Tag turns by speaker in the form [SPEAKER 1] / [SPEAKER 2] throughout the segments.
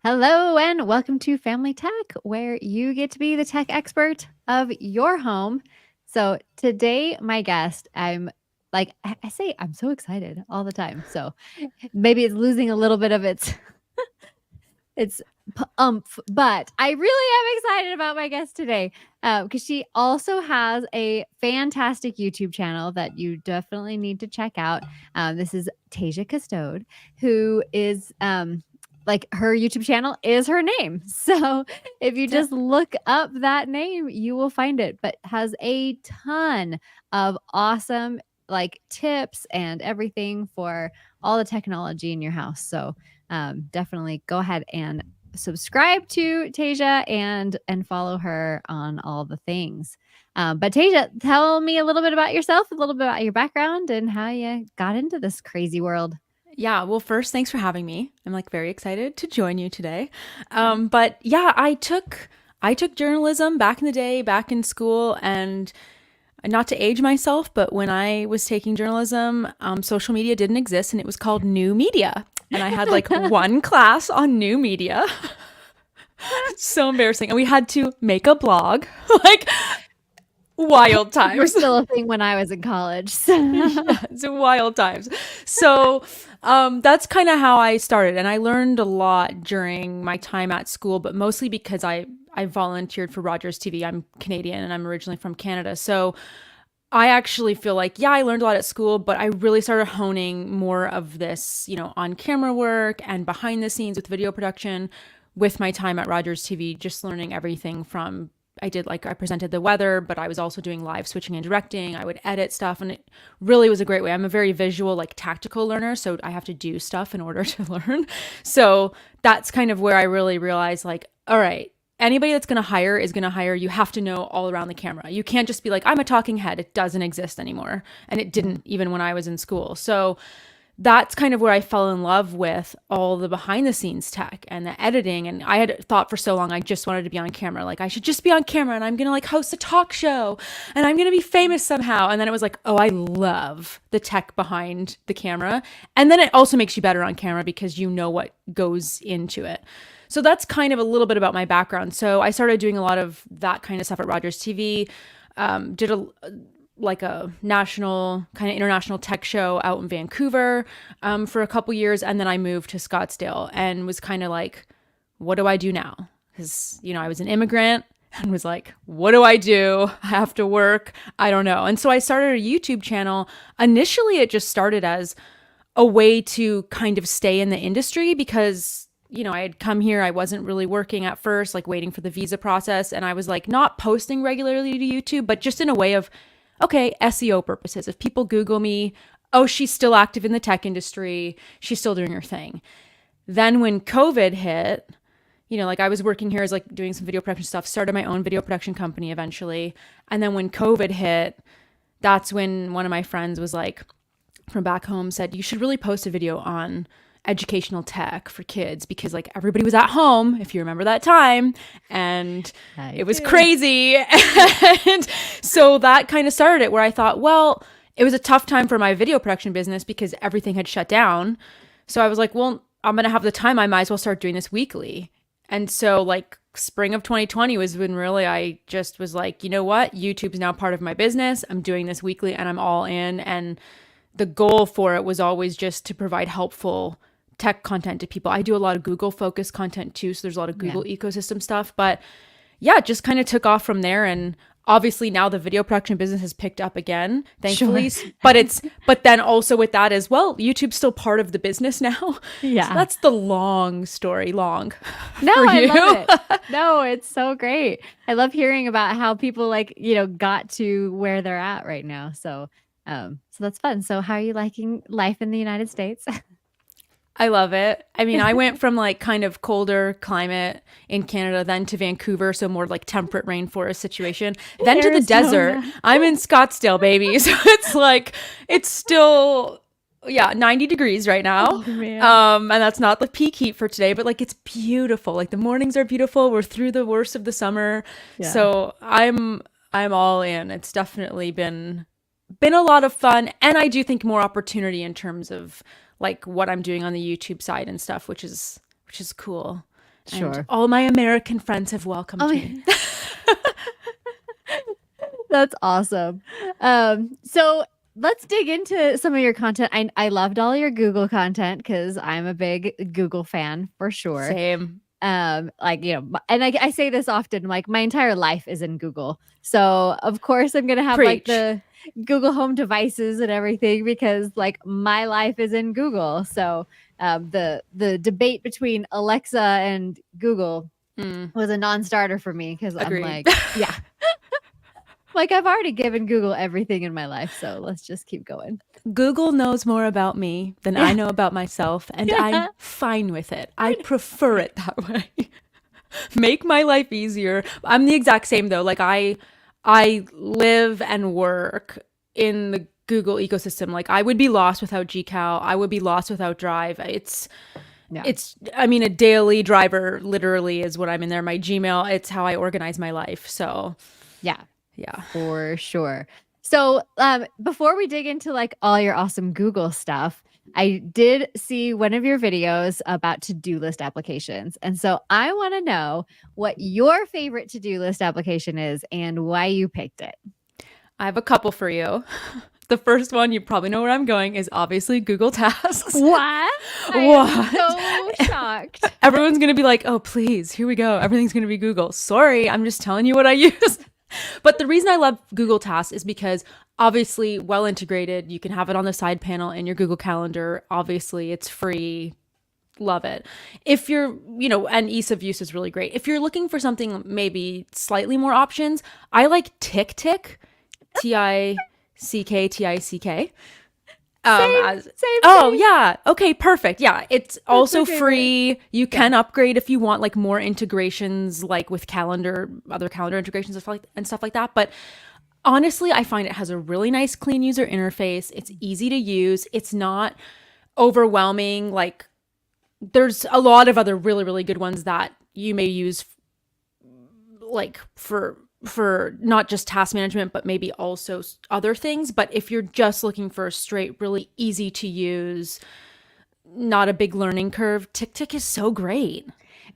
[SPEAKER 1] Hello and welcome to Family Tech, where you get to be the tech expert of your home. So today, my guest, I say I'm so excited all the time. So maybe it's losing a little bit of its umph, but I really am excited about my guest today because she also has a fantastic YouTube channel that you definitely need to check out. This is Tasia Custode, who is like her YouTube channel is her name. So if you
[SPEAKER 2] Yeah.
[SPEAKER 1] just look up that name, you will find it, but has a ton of awesome like tips and everything for all the technology in your house. So definitely go ahead and subscribe to Tasia and follow her on all the things. But Tasia, tell me a little bit about yourself, a little bit about your background, and how you got into this crazy world.
[SPEAKER 2] Yeah. Well, first, thanks for having me. I'm like very excited to join you today. But yeah, I took journalism back in the day, back in school, and not to age myself, but when I was taking journalism, social media didn't exist, and it was called new media. And I had like one class on new media. It's so embarrassing. And we had to make a blog. Like wild
[SPEAKER 1] Were
[SPEAKER 2] times.
[SPEAKER 1] still a thing when I was in college. So.
[SPEAKER 2] Yeah, it's wild times. So that's kind of how I started, and I learned a lot during my time at school, but mostly because I volunteered for Rogers TV. I'm Canadian, and I'm originally from Canada, so I actually feel like I learned a lot at school, but I really started honing more of this, on camera work and behind the scenes with video production with my time at Rogers TV, just learning everything from I presented the weather, but I was also doing live switching and directing. I would edit stuff, and it really was a great way. I'm a very visual, like tactical learner, so I have to do stuff in order to learn. So that's kind of where I really realized, like, all right, anybody that's going to hire is going to hire. You have to know all around the camera. You can't just be like, I'm a talking head. It doesn't exist anymore. And it didn't even when I was in school. So that's kind of where I fell in love with all the behind the scenes tech and the editing. And I had thought for so long, I just wanted to be on camera. Like, I should just be on camera and I'm going to like host a talk show and I'm going to be famous somehow. And then it was like, oh, I love the tech behind the camera. And then it also makes you better on camera because you know what goes into it. So that's kind of a little bit about my background. So I started doing a lot of that kind of stuff at Rogers TV. Did a national kind of international tech show out in Vancouver for a couple years, and then I moved to Scottsdale and was kind of like, what do I do now? Because I was an immigrant and was like, what do I do? I have to work. I don't know. And so I started a YouTube channel. Initially, it just started as a way to kind of stay in the industry because I had come here. I wasn't really working at first, like waiting for the visa process. And I was like not posting regularly to YouTube, but just in a way of, okay, SEO purposes. If people Google me, oh, she's still active in the tech industry. She's still doing her thing. Then when COVID hit, like I was working here as like doing some video production stuff, started my own video production company eventually. And then when COVID hit, that's when one of my friends was like, from back home, said, you should really post a video on educational tech for kids because like everybody was at home, if you remember that time, and it was crazy. And so that kind of started it, where I thought, well, it was a tough time for my video production business because everything had shut down. So I was like, well, I'm going to have the time. I might as well start doing this weekly. And so like spring of 2020 was when really I just was like, you know what? YouTube's now part of my business. I'm doing this weekly and I'm all in. And the goal for it was always just to provide helpful tech content to people. I do a lot of Google focused content too. So there's a lot of Google ecosystem stuff, but it just kind of took off from there. And obviously now the video production business has picked up again, thankfully. Sure. But then also with that as well, YouTube's still part of the business now.
[SPEAKER 1] Yeah.
[SPEAKER 2] So that's the long story, long.
[SPEAKER 1] No, I love it. No, it's so great. I love hearing about how people got to where they're at right now. So that's fun. So how are you liking life in the United States?
[SPEAKER 2] I love it. I mean, I went from like kind of colder climate in Canada, then to Vancouver, so more like temperate rainforest situation, then to the desert. I'm in Scottsdale, baby. So it's like, it's still, 90 degrees right now.
[SPEAKER 1] Oh, man.
[SPEAKER 2] And that's not the peak heat for today, but like it's beautiful. Like the mornings are beautiful. We're through the worst of the summer. Yeah. So I'm all in. It's definitely been a lot of fun. And I do think more opportunity in terms of like what I'm doing on the YouTube side and stuff, which is cool. And
[SPEAKER 1] Sure.
[SPEAKER 2] all my American friends have
[SPEAKER 1] Oh,
[SPEAKER 2] welcomed me.
[SPEAKER 1] my- that's awesome. So let's dig into some of your content. I loved all your Google content because I'm a big Google fan for sure.
[SPEAKER 2] Same.
[SPEAKER 1] Like, and I say this often, like my entire life is in Google. So of course I'm gonna have like
[SPEAKER 2] Preach.
[SPEAKER 1] the Google Home devices and everything because like my life is in Google. So the debate between Alexa and Google
[SPEAKER 2] Mm,
[SPEAKER 1] was a non-starter for me because I'm
[SPEAKER 2] agreed.
[SPEAKER 1] like, yeah, like I've already given Google everything in my life. So let's just keep going.
[SPEAKER 2] Google knows more about me than I
[SPEAKER 1] Yeah.
[SPEAKER 2] know about myself, and I'm
[SPEAKER 1] Yeah.
[SPEAKER 2] fine with it. I prefer it that way. Make my life easier. I'm the exact same though. Like I live and work in the Google ecosystem. Like I would be lost without GCal. I would be lost without Drive.
[SPEAKER 1] Yeah.
[SPEAKER 2] It's I mean a daily driver literally is what I'm in there. My Gmail, it's how I organize my life. So,
[SPEAKER 1] Yeah.
[SPEAKER 2] yeah.
[SPEAKER 1] For sure. So, before we dig into like all your awesome Google stuff, I did see one of your videos about to-do list applications. And so I want to know what your favorite to-do list application is and why you picked it.
[SPEAKER 2] I have a couple for you. The first one, you probably know where I'm going, is obviously Google Tasks.
[SPEAKER 1] What? I am so
[SPEAKER 2] What?
[SPEAKER 1] shocked.
[SPEAKER 2] Everyone's going to be like, oh, please, here we go. Everything's going to be Google. Sorry, I'm just telling you what I use. But the reason I love Google Tasks is because obviously well integrated. You can have it on the side panel in your Google Calendar. Obviously, it's free. Love it. If you're, and ease of use is really great. If you're looking for something maybe slightly more options, I like TickTick, TickTick.
[SPEAKER 1] Same,
[SPEAKER 2] As
[SPEAKER 1] same,
[SPEAKER 2] oh
[SPEAKER 1] same.
[SPEAKER 2] yeah, okay, perfect. Yeah, it's
[SPEAKER 1] That's my
[SPEAKER 2] also
[SPEAKER 1] favorite.
[SPEAKER 2] free. You
[SPEAKER 1] Yeah.
[SPEAKER 2] can upgrade if you want like more integrations, like with calendar, other calendar integrations and stuff like that. But honestly, I find it has a really nice, clean user interface. It's easy to use. It's not overwhelming. Like there's a lot of other really, really good ones that you may use like for not just task management but maybe also other things. But if you're just looking for a straight really easy to use, not a big learning curve, TickTick is so great.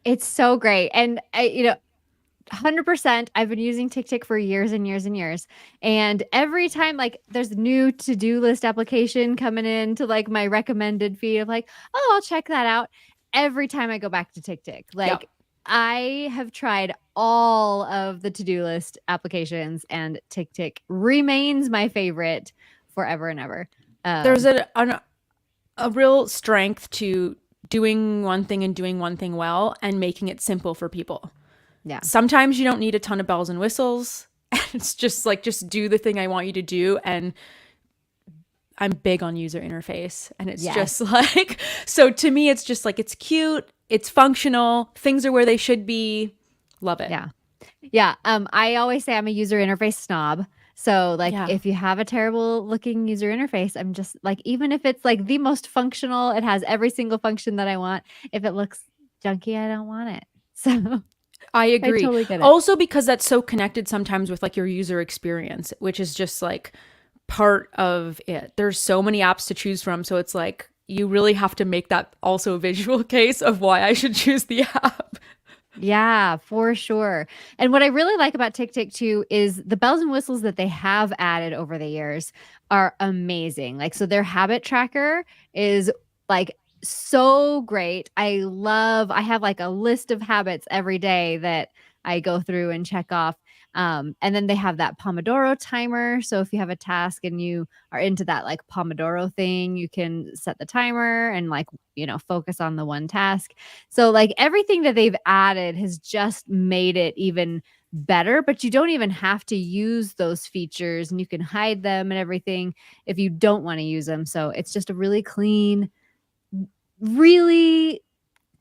[SPEAKER 1] It's so great. And 100%. I've been using TickTick for years and years and years. And every time like there's a new to-do list application coming into like my recommended feed of like, oh, I'll check that out. Every time I go back to TickTick,
[SPEAKER 2] Yep.
[SPEAKER 1] like I have tried all of the to-do list applications and TickTick remains my favorite forever and ever.
[SPEAKER 2] There's
[SPEAKER 1] Um,
[SPEAKER 2] a real strength to doing one thing and doing one thing well and making it simple for people.
[SPEAKER 1] yeah.
[SPEAKER 2] Sometimes you don't need a ton of bells and whistles. It's just like, just do the thing I want you to do. And I'm big on user interface. And it's
[SPEAKER 1] Yes.
[SPEAKER 2] just like, so to me, it's just like, it's cute, it's functional, things are where they should be. Love it.
[SPEAKER 1] Yeah. Yeah. I always say I'm a user interface snob. So like
[SPEAKER 2] Yeah.
[SPEAKER 1] if you have a terrible looking user interface, I'm just like, even if it's like the most functional, it has every single function that I want. If it looks junky, I don't want it. So
[SPEAKER 2] I
[SPEAKER 1] I
[SPEAKER 2] agree.
[SPEAKER 1] totally get it.
[SPEAKER 2] Also, because that's so connected sometimes with like your user experience, which is just like part of it. There's so many apps to choose from. So it's like you really have to make that also a visual case of why I should choose the app.
[SPEAKER 1] Yeah, for sure. And what I really like about TickTick too is the bells and whistles that they have added over the years are amazing. Like, so their habit tracker is like so great. I have like a list of habits every day that I go through and check off. And then they have that Pomodoro timer. So if you have a task and you are into that like Pomodoro thing, you can set the timer and like, focus on the one task. So like everything that they've added has just made it even better, but you don't even have to use those features and you can hide them and everything if you don't want to use them. So it's just a really clean, really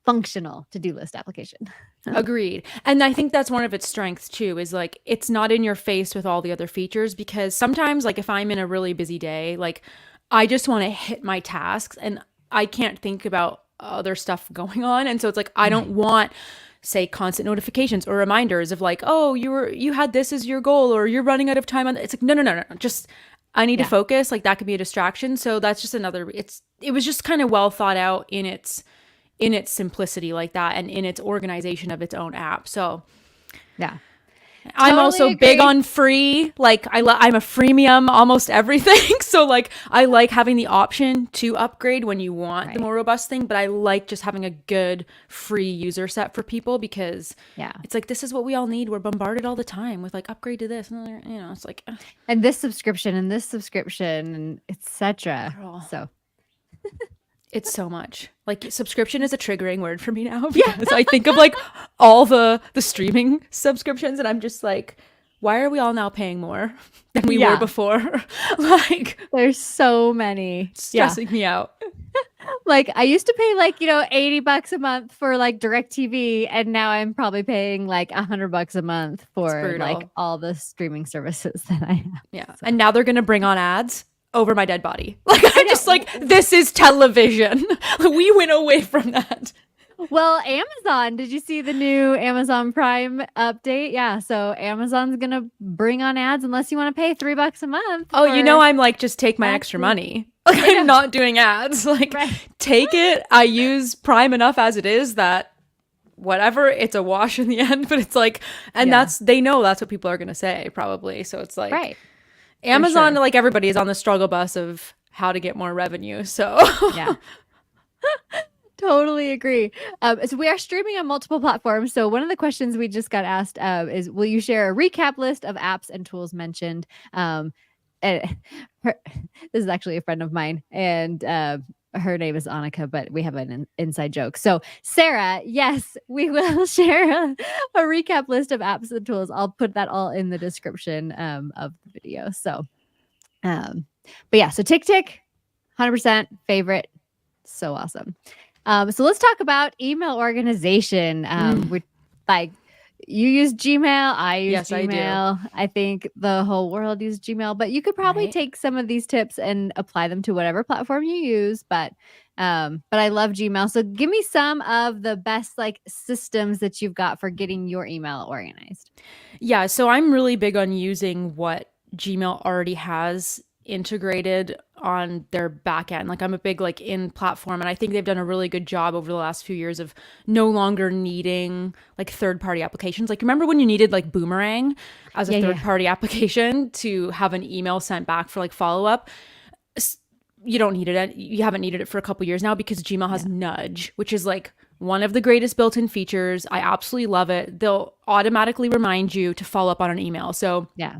[SPEAKER 1] functional to-do list application.
[SPEAKER 2] Agreed. And I think that's one of its strengths too, is like it's not in your face with all the other features, because sometimes like if I'm in a really busy day, like I just want to hit my tasks and I can't think about other stuff going on. And so it's like I don't
[SPEAKER 1] Right.
[SPEAKER 2] want, say, constant notifications or reminders of like, oh, you had this as your goal or you're running out of time on it's like no. Just I need to
[SPEAKER 1] Yeah.
[SPEAKER 2] focus. Like that could be a distraction. So that's just another it was just kind of well thought out in in its simplicity like that and in its organization of its own app. So
[SPEAKER 1] Yeah.
[SPEAKER 2] I'm
[SPEAKER 1] Totally
[SPEAKER 2] also big
[SPEAKER 1] agree.
[SPEAKER 2] on free. Like I'm a freemium almost everything. So like I like having the option to upgrade when you want the
[SPEAKER 1] Right.
[SPEAKER 2] more robust thing, but I like just having a good free user set for people because
[SPEAKER 1] Yeah.
[SPEAKER 2] it's like this is what we all need. We're bombarded all the time with like upgrade to this and it's like
[SPEAKER 1] And this subscription and this subscription and etc.
[SPEAKER 2] girl,
[SPEAKER 1] So,
[SPEAKER 2] it's so much. Like subscription is a triggering word for me now
[SPEAKER 1] yeah,
[SPEAKER 2] because I think of like all the streaming subscriptions and I'm just like, why are we all now paying more than we were
[SPEAKER 1] yeah,
[SPEAKER 2] before? Like
[SPEAKER 1] there's so many. Yeah.
[SPEAKER 2] stressing me out.
[SPEAKER 1] Like I used to pay like, $80 a month for like DirecTV and now I'm probably paying like $100 a month
[SPEAKER 2] It's
[SPEAKER 1] for like
[SPEAKER 2] brutal.
[SPEAKER 1] all the streaming services that I have.
[SPEAKER 2] Yeah.
[SPEAKER 1] So,
[SPEAKER 2] And now they're going to bring on ads over my dead body. Like
[SPEAKER 1] I
[SPEAKER 2] I'm just like
[SPEAKER 1] know.
[SPEAKER 2] this is television. We went away from that.
[SPEAKER 1] Well, Amazon, did you see the new Amazon Prime update? Yeah, so Amazon's gonna bring on ads unless you want to pay $3 a month
[SPEAKER 2] Oh,
[SPEAKER 1] for
[SPEAKER 2] I'm like just take my extra
[SPEAKER 1] actually.
[SPEAKER 2] money. Like
[SPEAKER 1] I
[SPEAKER 2] I'm
[SPEAKER 1] know,
[SPEAKER 2] not doing ads. Like
[SPEAKER 1] right?
[SPEAKER 2] take it. I use Prime enough as it is that whatever, it's a wash in the end, but it's like and
[SPEAKER 1] Yeah,
[SPEAKER 2] they know that's what people are going to say probably. So it's like
[SPEAKER 1] right, for
[SPEAKER 2] Amazon
[SPEAKER 1] sure.
[SPEAKER 2] like everybody is on the struggle bus of how to get more revenue. So
[SPEAKER 1] Yeah, totally agree. So we are streaming on multiple platforms. So one of the questions we just got asked is, will you share a recap list of apps and tools mentioned? And her, this is actually a friend of mine, and her name is Annika, but we have an inside joke. So Sarah, yes, we will share a recap list of apps and tools. I'll put that all in the description of the video. So, but yeah, so TickTick, 100% favorite, so awesome. So let's talk about email organization. We're like, you use Gmail, I use
[SPEAKER 2] yes, I do.
[SPEAKER 1] Gmail. I think the whole world uses Gmail, but you could probably
[SPEAKER 2] Right?
[SPEAKER 1] take some of these tips and apply them to whatever platform you use. But I love Gmail. So give me some of the best like systems that you've got for getting your email organized.
[SPEAKER 2] Yeah, so I'm really big on using what Gmail already has integrated on their back end. Like I'm a big like in platform and I think they've done a really good job over the last few years of no longer needing like third party applications. Like remember when you needed like Boomerang as a
[SPEAKER 1] Yeah,
[SPEAKER 2] third
[SPEAKER 1] yeah,
[SPEAKER 2] party application to have an email sent back for like follow up? You don't need it. You haven't needed it for a couple years now because Gmail has
[SPEAKER 1] yeah,
[SPEAKER 2] Nudge, which is like one of the greatest built-in features. I absolutely love it. They'll automatically remind you to follow up on an email. So
[SPEAKER 1] yeah,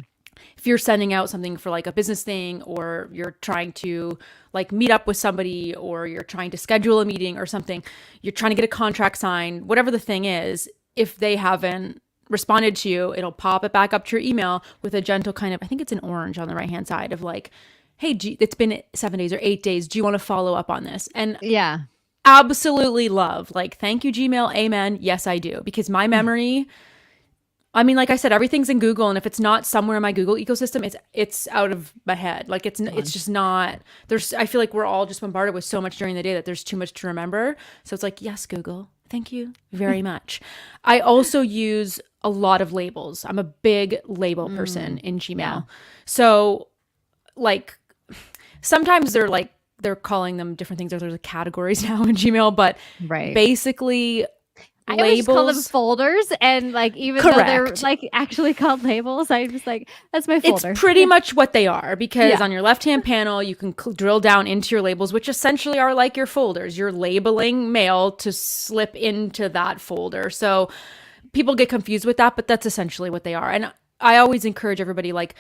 [SPEAKER 2] if you're sending out something for like a business thing or you're trying to like meet up with somebody or you're trying to schedule a meeting or something, you're trying to get a contract signed, whatever the thing is, if they haven't responded to you, it'll pop it back up to your email with a gentle kind of, I think it's an orange on the right hand side of like, hey, it's been 7 days or 8 days. Do you want to follow up on this? And
[SPEAKER 1] yeah.
[SPEAKER 2] absolutely love, like, thank you, Gmail. Amen. Yes, I do. Because my memory, I mean, like I said, everything's in Google, and if it's not somewhere in my Google ecosystem, it's out of my head. Like it's
[SPEAKER 1] Gone.
[SPEAKER 2] just not. There's. I feel like we're all just bombarded with so much during the day that there's too much to remember. So it's like, yes, Google, thank you very much. I also use a lot of labels. I'm a big label person
[SPEAKER 1] Mm,
[SPEAKER 2] in
[SPEAKER 1] yeah,
[SPEAKER 2] Gmail. So like sometimes they're calling them different things. There's like categories now in Gmail, but
[SPEAKER 1] right.
[SPEAKER 2] basically
[SPEAKER 1] I always just call them
[SPEAKER 2] labels.
[SPEAKER 1] folders, and like even though they're
[SPEAKER 2] Correct.
[SPEAKER 1] like actually called labels, I'm just like, that's my
[SPEAKER 2] It's
[SPEAKER 1] folder.
[SPEAKER 2] pretty much what they are because
[SPEAKER 1] Yeah,
[SPEAKER 2] on your left hand panel, you can drill down into your labels, which essentially are like your folders. You're labeling mail to slip into that folder. So people get confused with that, but that's essentially what they are. And I always encourage everybody like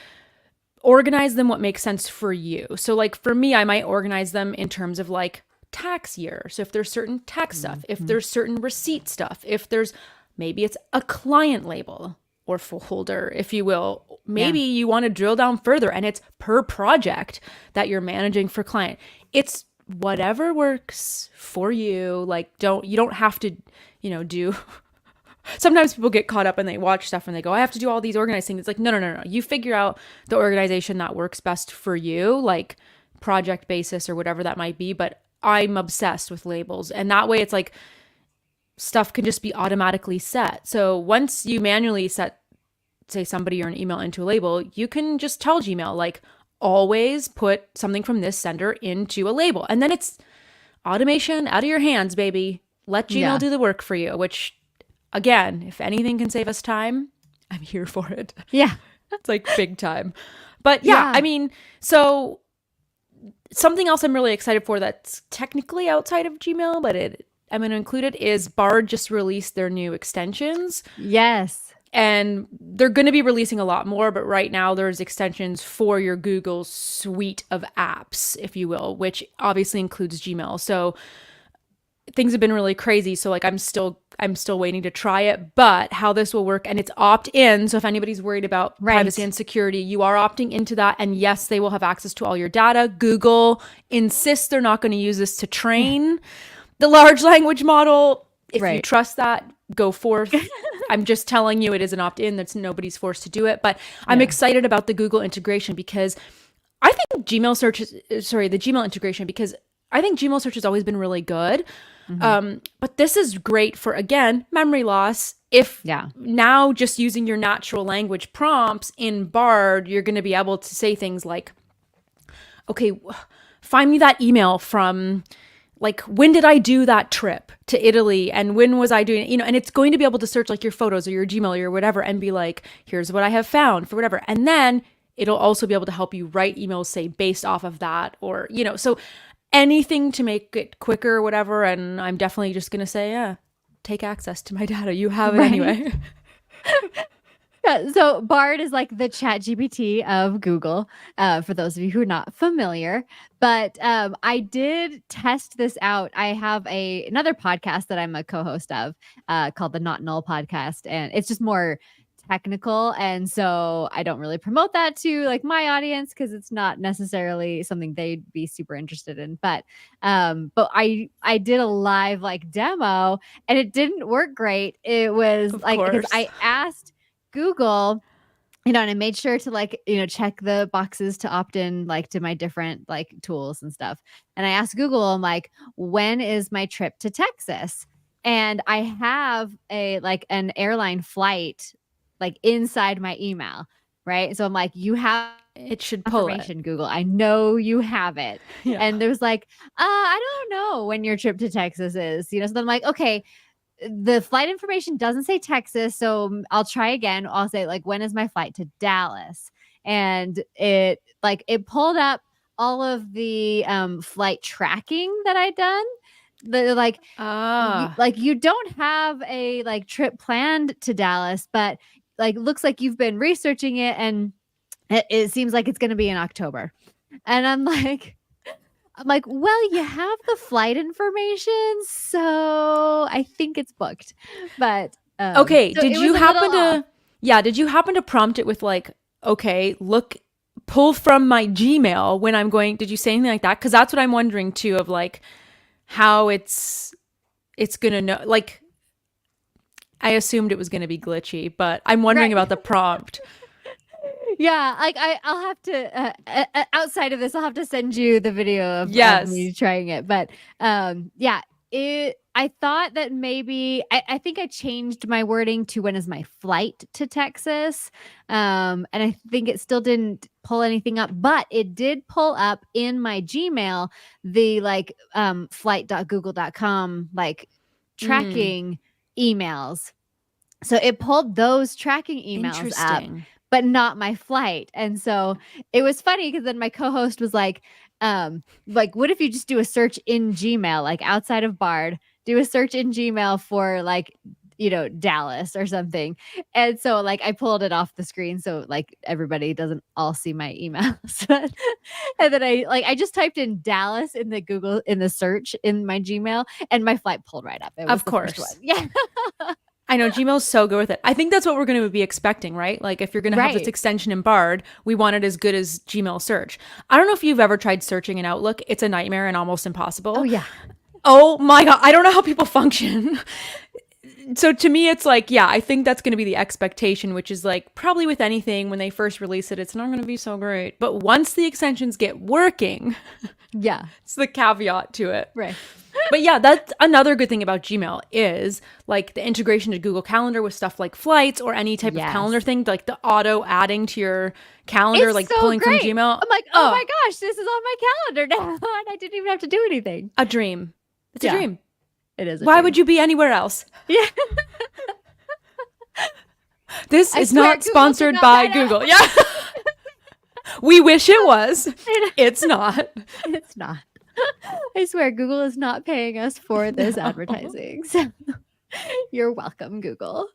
[SPEAKER 2] organize them what makes sense for you. So like for me, I might organize them in terms of like tax year. So if there's certain tax stuff, if
[SPEAKER 1] mhm,
[SPEAKER 2] there's certain receipt stuff, if there's maybe it's a client label or folder, if you will.
[SPEAKER 1] yeah,
[SPEAKER 2] Maybe you want to drill down further and it's per project that you're managing for client. It's whatever works for you. Like you don't have to, do sometimes people get caught up and they watch stuff and they go, I have to do all these organized things. It's like, no, no, no, no. You figure out the organization that works best for you, like project basis or whatever that might be. But I'm obsessed with labels. And that way it's like stuff can just be automatically set. So once you manually set, say, somebody or an email into a label, you can just tell Gmail, like, always put something from this sender into a label. And then it's automation out of your hands, baby. Let Gmail
[SPEAKER 1] Yeah.
[SPEAKER 2] do the work for you, which, again, if anything can save us time, I'm here for it.
[SPEAKER 1] Yeah.
[SPEAKER 2] It's like big time. But yeah, I
[SPEAKER 1] Yeah.
[SPEAKER 2] mean, so something else I'm really excited for that's technically outside of Gmail, but I'm going to include it is Bard just released their new extensions.
[SPEAKER 1] Yes.
[SPEAKER 2] And they're going to be releasing a lot more, but right now there's extensions for your Google suite of apps, if you will, which obviously includes Gmail. So things have been really crazy. So like I'm still waiting to try it, but how this will work, and it's opt-in. So if anybody's worried about privacy
[SPEAKER 1] Right.
[SPEAKER 2] and security, you are opting into that. And yes, they will have access to all your data. Google insists they're not going to use this to train the large language model. If you
[SPEAKER 1] Right.
[SPEAKER 2] trust that, go forth. I'm just telling you it is an opt-in. That's nobody's forced to do it. But I'm
[SPEAKER 1] Yeah.
[SPEAKER 2] excited about the Google integration because I think the Gmail integration, because I think Gmail search has always been really good.
[SPEAKER 1] Hmm.
[SPEAKER 2] But this is great for, again, memory loss. If
[SPEAKER 1] Yeah.
[SPEAKER 2] now just using your natural language prompts in Bard, you're going to be able to say things like, okay, find me that email from, like, when did I do that trip to Italy and when was I doing it? And it's going to be able to search like your photos or your Gmail or your whatever and be like, here's what I have found for whatever. And then it'll also be able to help you write emails, say, based off of that, or, so anything to make it quicker or whatever. And I'm definitely just going to say, yeah, take access to my data. You have it
[SPEAKER 1] Right.
[SPEAKER 2] anyway.
[SPEAKER 1] Yeah, so Bard is like the chat GPT of Google, for those of you who are not familiar. But I did test this out. I have another podcast that I'm a co-host of, called the Not Null podcast, and it's just more technical. And so I don't really promote that to like my audience because it's not necessarily something they'd be super interested in. But I did a live like demo and it didn't work great. It was
[SPEAKER 2] Of
[SPEAKER 1] like because
[SPEAKER 2] course.
[SPEAKER 1] I asked Google, and I made sure to like, check the boxes to opt in like to my different like tools and stuff. And I asked Google, I'm like, when is my trip to Texas? And I have an airline flight like inside my email, right? So I'm like, you have
[SPEAKER 2] It should pull it.
[SPEAKER 1] confirmation, Google. I know you have it.
[SPEAKER 2] Yeah.
[SPEAKER 1] And there was like, I don't know when your trip to Texas is, so I'm like, okay, the flight information doesn't say Texas, so I'll try again. I'll say like, when is my flight to Dallas? And it pulled up all of the flight tracking that I'd done. The
[SPEAKER 2] Ah,
[SPEAKER 1] like you don't have a like trip planned to Dallas, but like looks like you've been researching it and it seems like it's going to be in October. And I'm like, well, you have the flight information, so I think it's booked. But
[SPEAKER 2] okay.
[SPEAKER 1] so it was a little off.
[SPEAKER 2] Did you happen to prompt it with like, okay, look, pull from my Gmail when I'm going, did you say anything like that? Cause that's what I'm wondering too, of like how it's going to know, like, I assumed it was going to be glitchy, but I'm wondering
[SPEAKER 1] Right.
[SPEAKER 2] about the prompt.
[SPEAKER 1] Yeah, like I'll have to outside of this, I'll have to send you the video of
[SPEAKER 2] Yes.
[SPEAKER 1] me trying it. But yeah, I thought that maybe I think I changed my wording to when is my flight to Texas. And I think it still didn't pull anything up, but it did pull up in my Gmail the like flight.google.com like
[SPEAKER 2] Mm,
[SPEAKER 1] tracking emails. So it pulled those tracking emails up,
[SPEAKER 2] interesting.
[SPEAKER 1] but not my flight. And so it was funny because then my co-host was like, what if you just do a search in Gmail, like outside of Bard, do a search in Gmail for like, Dallas or something. And so like I pulled it off the screen so like everybody doesn't all see my emails. And then I just typed in Dallas in the Google in the search in my Gmail and my flight pulled right up. It was
[SPEAKER 2] Of
[SPEAKER 1] the first one.
[SPEAKER 2] course.
[SPEAKER 1] Yeah.
[SPEAKER 2] I know Gmail's so good with it. I think that's what we're going to be expecting, right? Like if you're going to have this
[SPEAKER 1] Right.
[SPEAKER 2] extension in Bard, we want it as good as Gmail search. I don't know if you've ever tried searching in Outlook. It's a nightmare and almost
[SPEAKER 1] Oh
[SPEAKER 2] impossible.
[SPEAKER 1] yeah.
[SPEAKER 2] Oh my God. I don't know how people function. So to me, it's like, yeah, I think that's going to be the expectation, which is like probably with anything when they first release it, it's not going to be so great. But once the extensions get working,
[SPEAKER 1] Yeah.
[SPEAKER 2] it's the caveat to it.
[SPEAKER 1] Right.
[SPEAKER 2] But yeah, that's another good thing about Gmail is like the integration to Google Calendar with stuff like flights or any type of calendar
[SPEAKER 1] Yes.
[SPEAKER 2] thing, like the auto adding to your calendar,
[SPEAKER 1] It's
[SPEAKER 2] like
[SPEAKER 1] so
[SPEAKER 2] pulling from
[SPEAKER 1] great.
[SPEAKER 2] Gmail.
[SPEAKER 1] I'm like, "Oh
[SPEAKER 2] Oh,
[SPEAKER 1] my gosh, this is on my calendar now," and I didn't even have to do anything.
[SPEAKER 2] a dream. It's a
[SPEAKER 1] Yeah.
[SPEAKER 2] dream.
[SPEAKER 1] It is a
[SPEAKER 2] Why would
[SPEAKER 1] dream.
[SPEAKER 2] you be anywhere else?
[SPEAKER 1] Yeah.
[SPEAKER 2] This
[SPEAKER 1] I
[SPEAKER 2] is
[SPEAKER 1] swear
[SPEAKER 2] not
[SPEAKER 1] Google did
[SPEAKER 2] sponsored
[SPEAKER 1] not
[SPEAKER 2] by
[SPEAKER 1] sign up.
[SPEAKER 2] Google. Yeah. We wish it was. It's not.
[SPEAKER 1] It's not. I swear Google is not paying us for this
[SPEAKER 2] No.
[SPEAKER 1] advertising. So you're welcome, Google.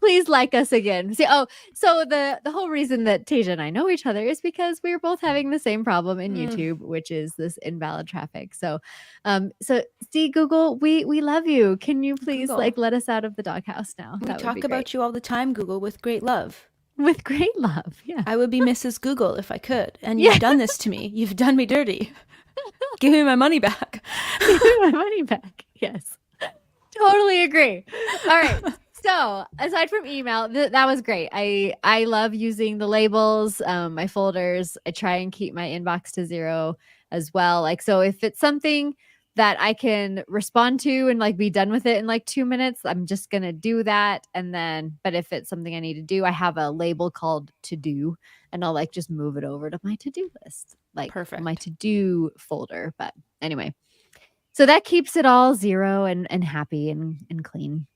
[SPEAKER 1] Please like us again. See, so the whole reason that Tasia and I know each other is because we're both having the same problem in
[SPEAKER 2] Mm,
[SPEAKER 1] YouTube, which is this invalid traffic. So see, Google, we love you. Can you please
[SPEAKER 2] Google.
[SPEAKER 1] like let us out of the doghouse now?
[SPEAKER 2] We
[SPEAKER 1] That would be
[SPEAKER 2] talk
[SPEAKER 1] great.
[SPEAKER 2] about you all the time, Google, with great love.
[SPEAKER 1] With great love. Yeah.
[SPEAKER 2] I would be Mrs. Google if I could. And
[SPEAKER 1] Yeah.
[SPEAKER 2] you've done this to me. You've done me dirty. Give me my money back.
[SPEAKER 1] Give me my money back. Yes. Totally agree. All right. So aside from email, that was great. I love using the labels, my folders. I try and keep my inbox to 0 as well. Like, so if it's something that I can respond to and like be done with it in like 2 minutes, I'm just gonna do that. And then, but if it's something I need to do, I have a label called to do, and I'll like just move it over to my to do list, like my
[SPEAKER 2] Perfect.
[SPEAKER 1] to do folder. But anyway, so that keeps it all 0 and happy and clean.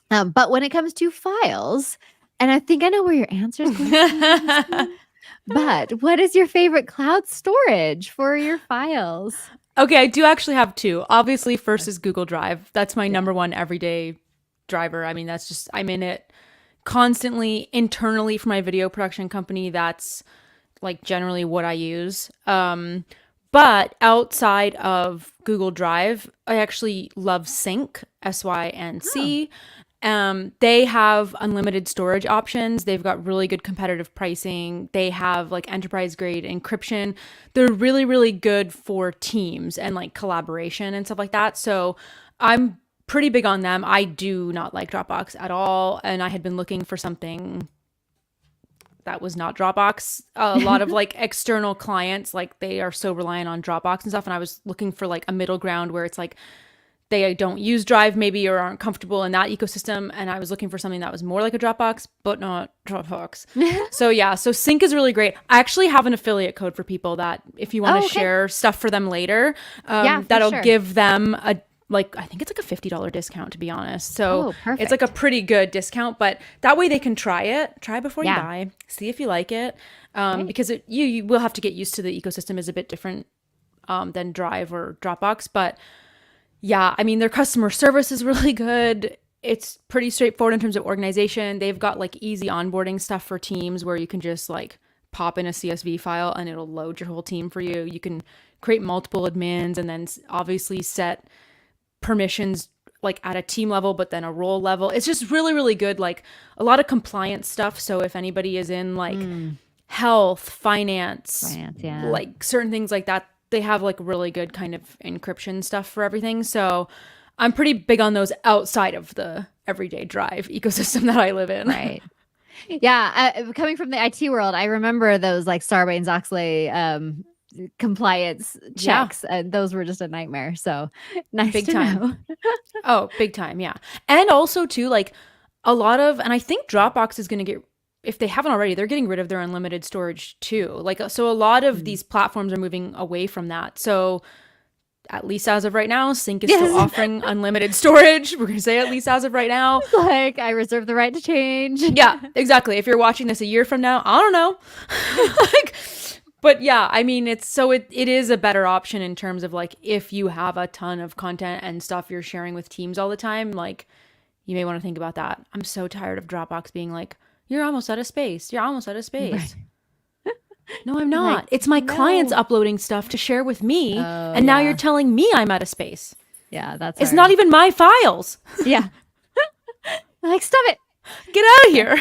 [SPEAKER 1] But when it comes to files, and I think I know where your answer is going to be on this one, but what is your favorite cloud storage for your files?
[SPEAKER 2] Okay, I do actually have two. Obviously, first
[SPEAKER 1] Okay.
[SPEAKER 2] is Google Drive. That's my
[SPEAKER 1] Yeah.
[SPEAKER 2] number one everyday driver. I mean, that's just, I'm in it constantly internally for my video production company. That's like generally what I use. But outside of Google Drive, I actually love Sync,
[SPEAKER 1] Oh,
[SPEAKER 2] SYNC. They have unlimited storage options. They've got really good competitive pricing. They have like enterprise grade encryption. They're really, really good for teams and like collaboration and stuff like that. So I'm pretty big on them. I do not like Dropbox at all. And I had been looking for something that was not Dropbox. A lot of like external clients, like they are so reliant on Dropbox and stuff. And I was looking for like a middle ground where it's like they don't use Drive maybe or aren't comfortable in that ecosystem. And I was looking for something that was more like a Dropbox, but not Dropbox. So yeah, so Sync is really great. I actually have an affiliate code for people that if you want to
[SPEAKER 1] oh, okay.
[SPEAKER 2] share stuff for them later,
[SPEAKER 1] Yeah, for
[SPEAKER 2] that'll
[SPEAKER 1] sure.
[SPEAKER 2] give them a like I think it's like a $50 discount to be honest. So
[SPEAKER 1] Oh,
[SPEAKER 2] it's like a
[SPEAKER 1] perfect.
[SPEAKER 2] pretty good discount, but that way they can try it. Try before you
[SPEAKER 1] Yeah.
[SPEAKER 2] buy. See if you like it.
[SPEAKER 1] Right.
[SPEAKER 2] Because you will have to get used to the ecosystem is a bit different than Drive or Dropbox, but yeah, I mean, their customer service is really good. It's pretty straightforward in terms of organization. They've got like easy onboarding stuff for teams where you can just like pop in a CSV file and it'll load your whole team for you. You can create multiple admins and then obviously set permissions like at a team level, but then a role level. It's just really, really good. Like a lot of compliance stuff. So if anybody is in like
[SPEAKER 1] Mm,
[SPEAKER 2] health, finance,
[SPEAKER 1] France, yeah.
[SPEAKER 2] like certain things like that, they have like really good kind of encryption stuff for everything. So I'm pretty big on those outside of the everyday Drive ecosystem that I live in.
[SPEAKER 1] Right. Yeah, coming from the IT world, I remember those like Sarbanes-Oxley compliance
[SPEAKER 2] Yeah,
[SPEAKER 1] checks, and those were just a nightmare. So nice
[SPEAKER 2] big
[SPEAKER 1] to
[SPEAKER 2] time.
[SPEAKER 1] know.
[SPEAKER 2] Oh, big time. Yeah. And also, too, like a lot of, and I think Dropbox is going to get, if they haven't already, they're getting rid of their unlimited storage too. Like, so a lot of
[SPEAKER 1] Mm.
[SPEAKER 2] these platforms are moving away from that. So, at least as of right now, Sync is still
[SPEAKER 1] Yes.
[SPEAKER 2] offering unlimited storage. We're going to say at least as of right now.
[SPEAKER 1] Like I reserve the right to change.
[SPEAKER 2] Yeah, exactly. If you're watching this a year from now, I don't know. Like, but yeah, I mean, it is a better option in terms of like if you have a ton of content and stuff you're sharing with teams all the time, like you may want to think about that. I'm so tired of Dropbox being like, you're almost out of space. You're almost out of
[SPEAKER 1] Right.
[SPEAKER 2] space. No, I'm
[SPEAKER 1] Like,
[SPEAKER 2] not. It's my clients
[SPEAKER 1] no.
[SPEAKER 2] uploading stuff to share with me,
[SPEAKER 1] Oh,
[SPEAKER 2] and now you're
[SPEAKER 1] yeah.
[SPEAKER 2] telling me I'm out of space.
[SPEAKER 1] Yeah, that's
[SPEAKER 2] It's not
[SPEAKER 1] hard.
[SPEAKER 2] even my files.
[SPEAKER 1] Yeah. Like, stop it.
[SPEAKER 2] Get out of here.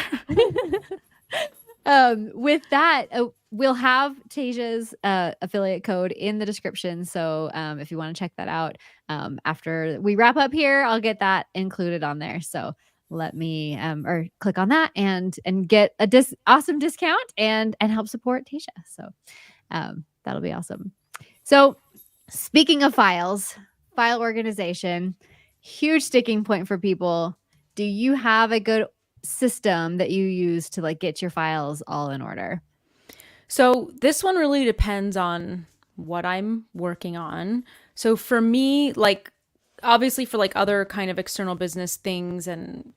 [SPEAKER 1] With that, we'll have Tasia's affiliate code in the description. So if you want to check that out, after we wrap up here, I'll get that included on there. So let me or click on that and get a awesome discount and help support Tasia. So that'll be awesome. So speaking of files, file organization, huge sticking point for people. Do you have a good system that you use to like get your files all in order?
[SPEAKER 2] So this one really depends on what I'm working on. So for me, like obviously for like other kind of external business things and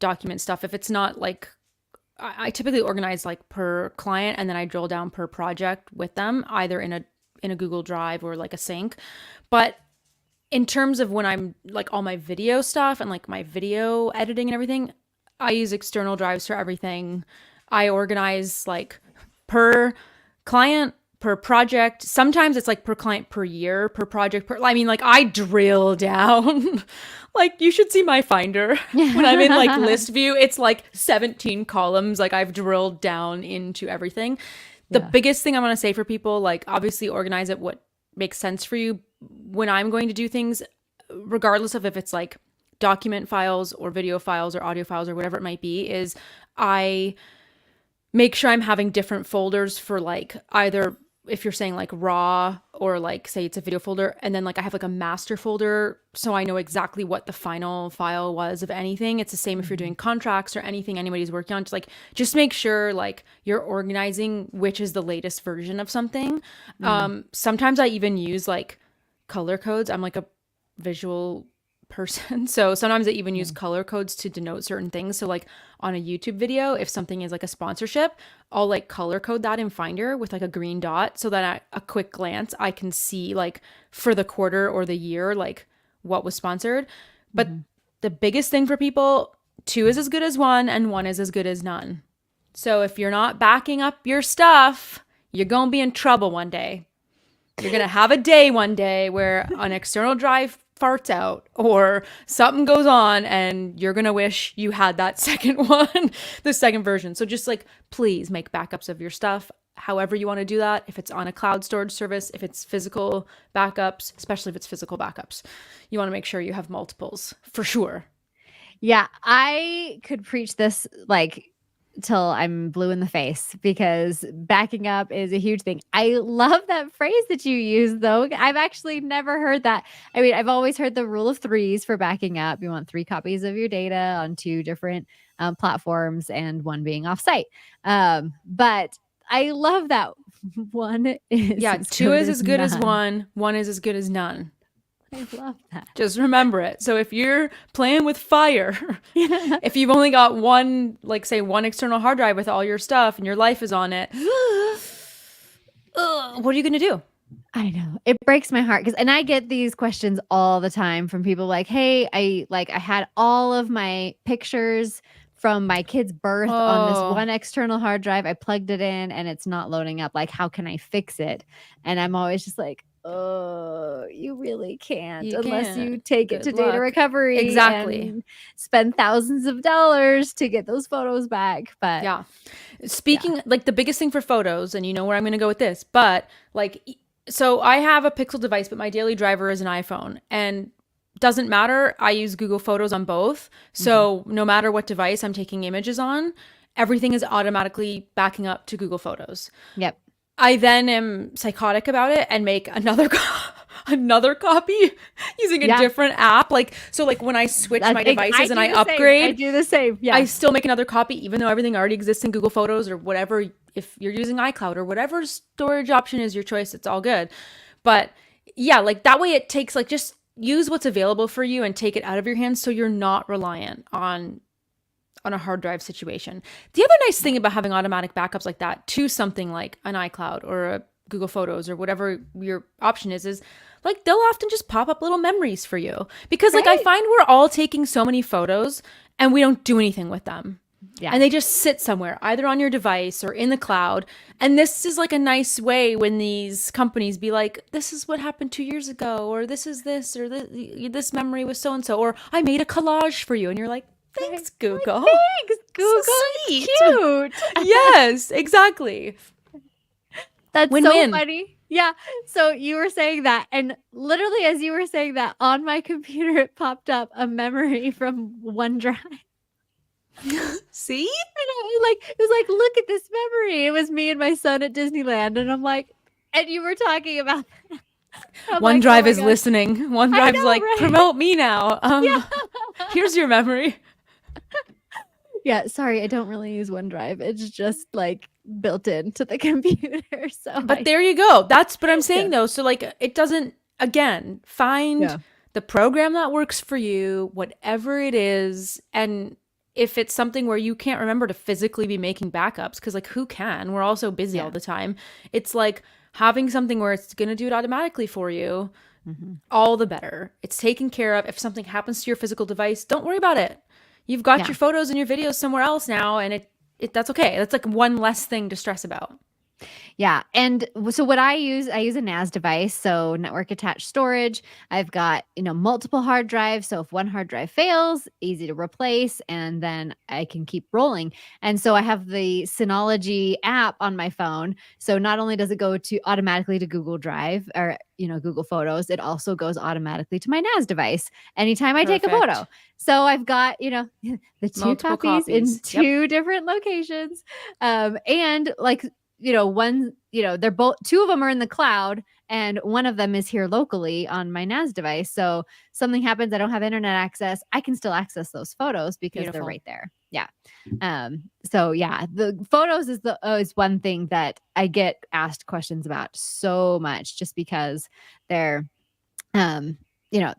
[SPEAKER 2] document stuff, if it's not like I typically organize like per client and then I drill down per project with them, either in a Google Drive or like a sync. But in terms of when I'm like all my video stuff and like my video editing and everything, I use external drives for everything. I organize like per client, per project. Sometimes it's like per client per year, per project per I mean like I drill down. Like you should see my finder. When I'm in like list view, it's like 17 columns. Like I've drilled down into everything. The
[SPEAKER 1] Yeah.
[SPEAKER 2] biggest thing I want to say for people, like obviously organize it what makes sense for you. When I'm going to do things, regardless of if it's like document files or video files or audio files or whatever it might be, is I make sure I'm having different folders for like either if you're saying like raw or like say it's a video folder, and then like I have like a master folder so I know exactly what the final file was of anything. It's the same if you're doing contracts or anything anybody's working on. Just make sure like you're organizing which is the latest version of something. Sometimes I even use like color codes. I'm like a visual person. So sometimes I even use color codes to denote certain things. So like on a YouTube video, if something is like a sponsorship, I'll like color code that in Finder with like a green dot so that at a quick glance I can see like for the quarter or the year like what was sponsored. But the biggest thing for people, two is as good as one and one is as good as none. So if you're not backing up your stuff, you're going to be in trouble one day. You're going to have a day one day where an external drive farts out or something goes on and you're going to wish you had that second one, the second version. So just like, please make backups of your stuff, however you want to do that. If it's on a cloud storage service, if it's physical backups, especially if it's physical backups, you want to make sure you have multiples for sure.
[SPEAKER 1] Yeah, I could preach this like till I'm blue in the face because backing up is a huge thing. I love that phrase that you use though. I've actually never heard that. I mean, I've always heard the rule of threes for backing up. You want 3 copies of your data on 2 different platforms and one being offsite. But I love that one is
[SPEAKER 2] Yeah,
[SPEAKER 1] as
[SPEAKER 2] two
[SPEAKER 1] good
[SPEAKER 2] is
[SPEAKER 1] as
[SPEAKER 2] as good as
[SPEAKER 1] none.
[SPEAKER 2] one is as good as none.
[SPEAKER 1] I love that.
[SPEAKER 2] Just remember it. So if you're playing with fire,
[SPEAKER 1] Yeah.
[SPEAKER 2] if you've only got one, like say one external hard drive with all your stuff and your life is on it, what are you going to do?
[SPEAKER 1] I know. It breaks my heart because and I get these questions all the time from people like, "Hey, I had all of my pictures from my kid's birth on this
[SPEAKER 2] Oh,
[SPEAKER 1] one external hard drive. I plugged it in and it's not loading up. Like, how can I fix it?" And I'm always just like, "Oh, you really can't
[SPEAKER 2] you
[SPEAKER 1] unless you
[SPEAKER 2] can't.
[SPEAKER 1] take it to
[SPEAKER 2] Good
[SPEAKER 1] data
[SPEAKER 2] luck.
[SPEAKER 1] recovery
[SPEAKER 2] Exactly.
[SPEAKER 1] and spend thousands of dollars to get those photos back." But
[SPEAKER 2] Yeah.
[SPEAKER 1] yeah.
[SPEAKER 2] Speaking, like the biggest thing for photos, and you know where I'm going to go with this, but like, so I have a Pixel device, but my daily driver is an iPhone. And doesn't matter. I use Google Photos on both.
[SPEAKER 1] Mhm.
[SPEAKER 2] So no matter what device I'm taking images on, everything is automatically backing up to Google Photos.
[SPEAKER 1] Yep.
[SPEAKER 2] I then am psychotic about it and make another another copy using a
[SPEAKER 1] Yeah.
[SPEAKER 2] different app. Like so like when I switch my
[SPEAKER 1] I
[SPEAKER 2] devices and
[SPEAKER 1] do
[SPEAKER 2] I
[SPEAKER 1] the same. I
[SPEAKER 2] upgrade,
[SPEAKER 1] do the same. Yeah.
[SPEAKER 2] I still make another copy even though everything already exists in Google Photos or whatever. If you're using iCloud or whatever storage option is your choice, it's all good. But yeah, like that way it takes like just use what's available for you and take it out of your hands so you're not reliant on a hard drive situation. The other nice thing about having automatic backups like that to something like an iCloud or a Google Photos or whatever your option is like they'll often just pop up little memories for you. Because like I
[SPEAKER 1] Right?
[SPEAKER 2] find we're all taking so many photos and we don't do anything with them.
[SPEAKER 1] Yeah.
[SPEAKER 2] And they just sit somewhere, either on your device or in the cloud. And this is like a nice way when these companies be like, this is what happened 2 years ago, or this is this, or this memory was so and so, or I made a collage for you. And you're like, thanks, Google.
[SPEAKER 1] Thanks,
[SPEAKER 2] So
[SPEAKER 1] Google.
[SPEAKER 2] sweet.
[SPEAKER 1] It's cute.
[SPEAKER 2] Yes, exactly.
[SPEAKER 1] That's so
[SPEAKER 2] Win-win.
[SPEAKER 1] funny. Yeah. So you were saying that, and literally as you were saying that, on my computer it popped up a memory from OneDrive.
[SPEAKER 2] See?
[SPEAKER 1] And it was like, look at this memory. It was me and my son at Disneyland, and I'm like, and you were talking about that. I'm like, oh
[SPEAKER 2] OneDrive
[SPEAKER 1] my
[SPEAKER 2] is
[SPEAKER 1] gosh.
[SPEAKER 2] listening.
[SPEAKER 1] I
[SPEAKER 2] OneDrive's
[SPEAKER 1] know,
[SPEAKER 2] like,
[SPEAKER 1] right?
[SPEAKER 2] promote me now.
[SPEAKER 1] Yeah.
[SPEAKER 2] Here's your memory.
[SPEAKER 1] Yeah, sorry, I don't really use OneDrive. It's just like built into the computer. So
[SPEAKER 2] But there you go. That's what I'm saying
[SPEAKER 1] yeah.
[SPEAKER 2] though. So like it doesn't again, find
[SPEAKER 1] Yeah.
[SPEAKER 2] the program that works for you, whatever it is. And if it's something where you can't remember to physically be making backups, because like who can? We're all so busy all
[SPEAKER 1] Yeah.
[SPEAKER 2] the time. It's like having something where it's going to do it automatically for you,
[SPEAKER 1] Mhm.
[SPEAKER 2] all the better. It's taken care of. If something happens to your physical device, don't worry about it. You've got
[SPEAKER 1] Yeah.
[SPEAKER 2] your photos and your videos somewhere else now, and it that's okay. That's like one less thing to stress about.
[SPEAKER 1] Yeah, and so what I use a NAS device, so network attached storage. I've got, multiple hard drives, so if one hard drive fails, easy to replace, and then I can keep rolling. And so I have the Synology app on my phone, so not only does it go to automatically to Google Drive or, Google Photos, it also goes automatically to my NAS device anytime I take a photo.
[SPEAKER 2] Perfect.
[SPEAKER 1] So I've got, the 2
[SPEAKER 2] Multiple
[SPEAKER 1] copies in
[SPEAKER 2] copies. Yep.
[SPEAKER 1] 2 different locations, and, like, one, they're both 2 of them are in the cloud and one of them is here locally on my NAS device. So something happens, I don't have internet access, I can still access those photos because they're
[SPEAKER 2] Beautiful.
[SPEAKER 1] right there. Yeah. So yeah, the photos is one thing that I get asked questions about so much just because they're um,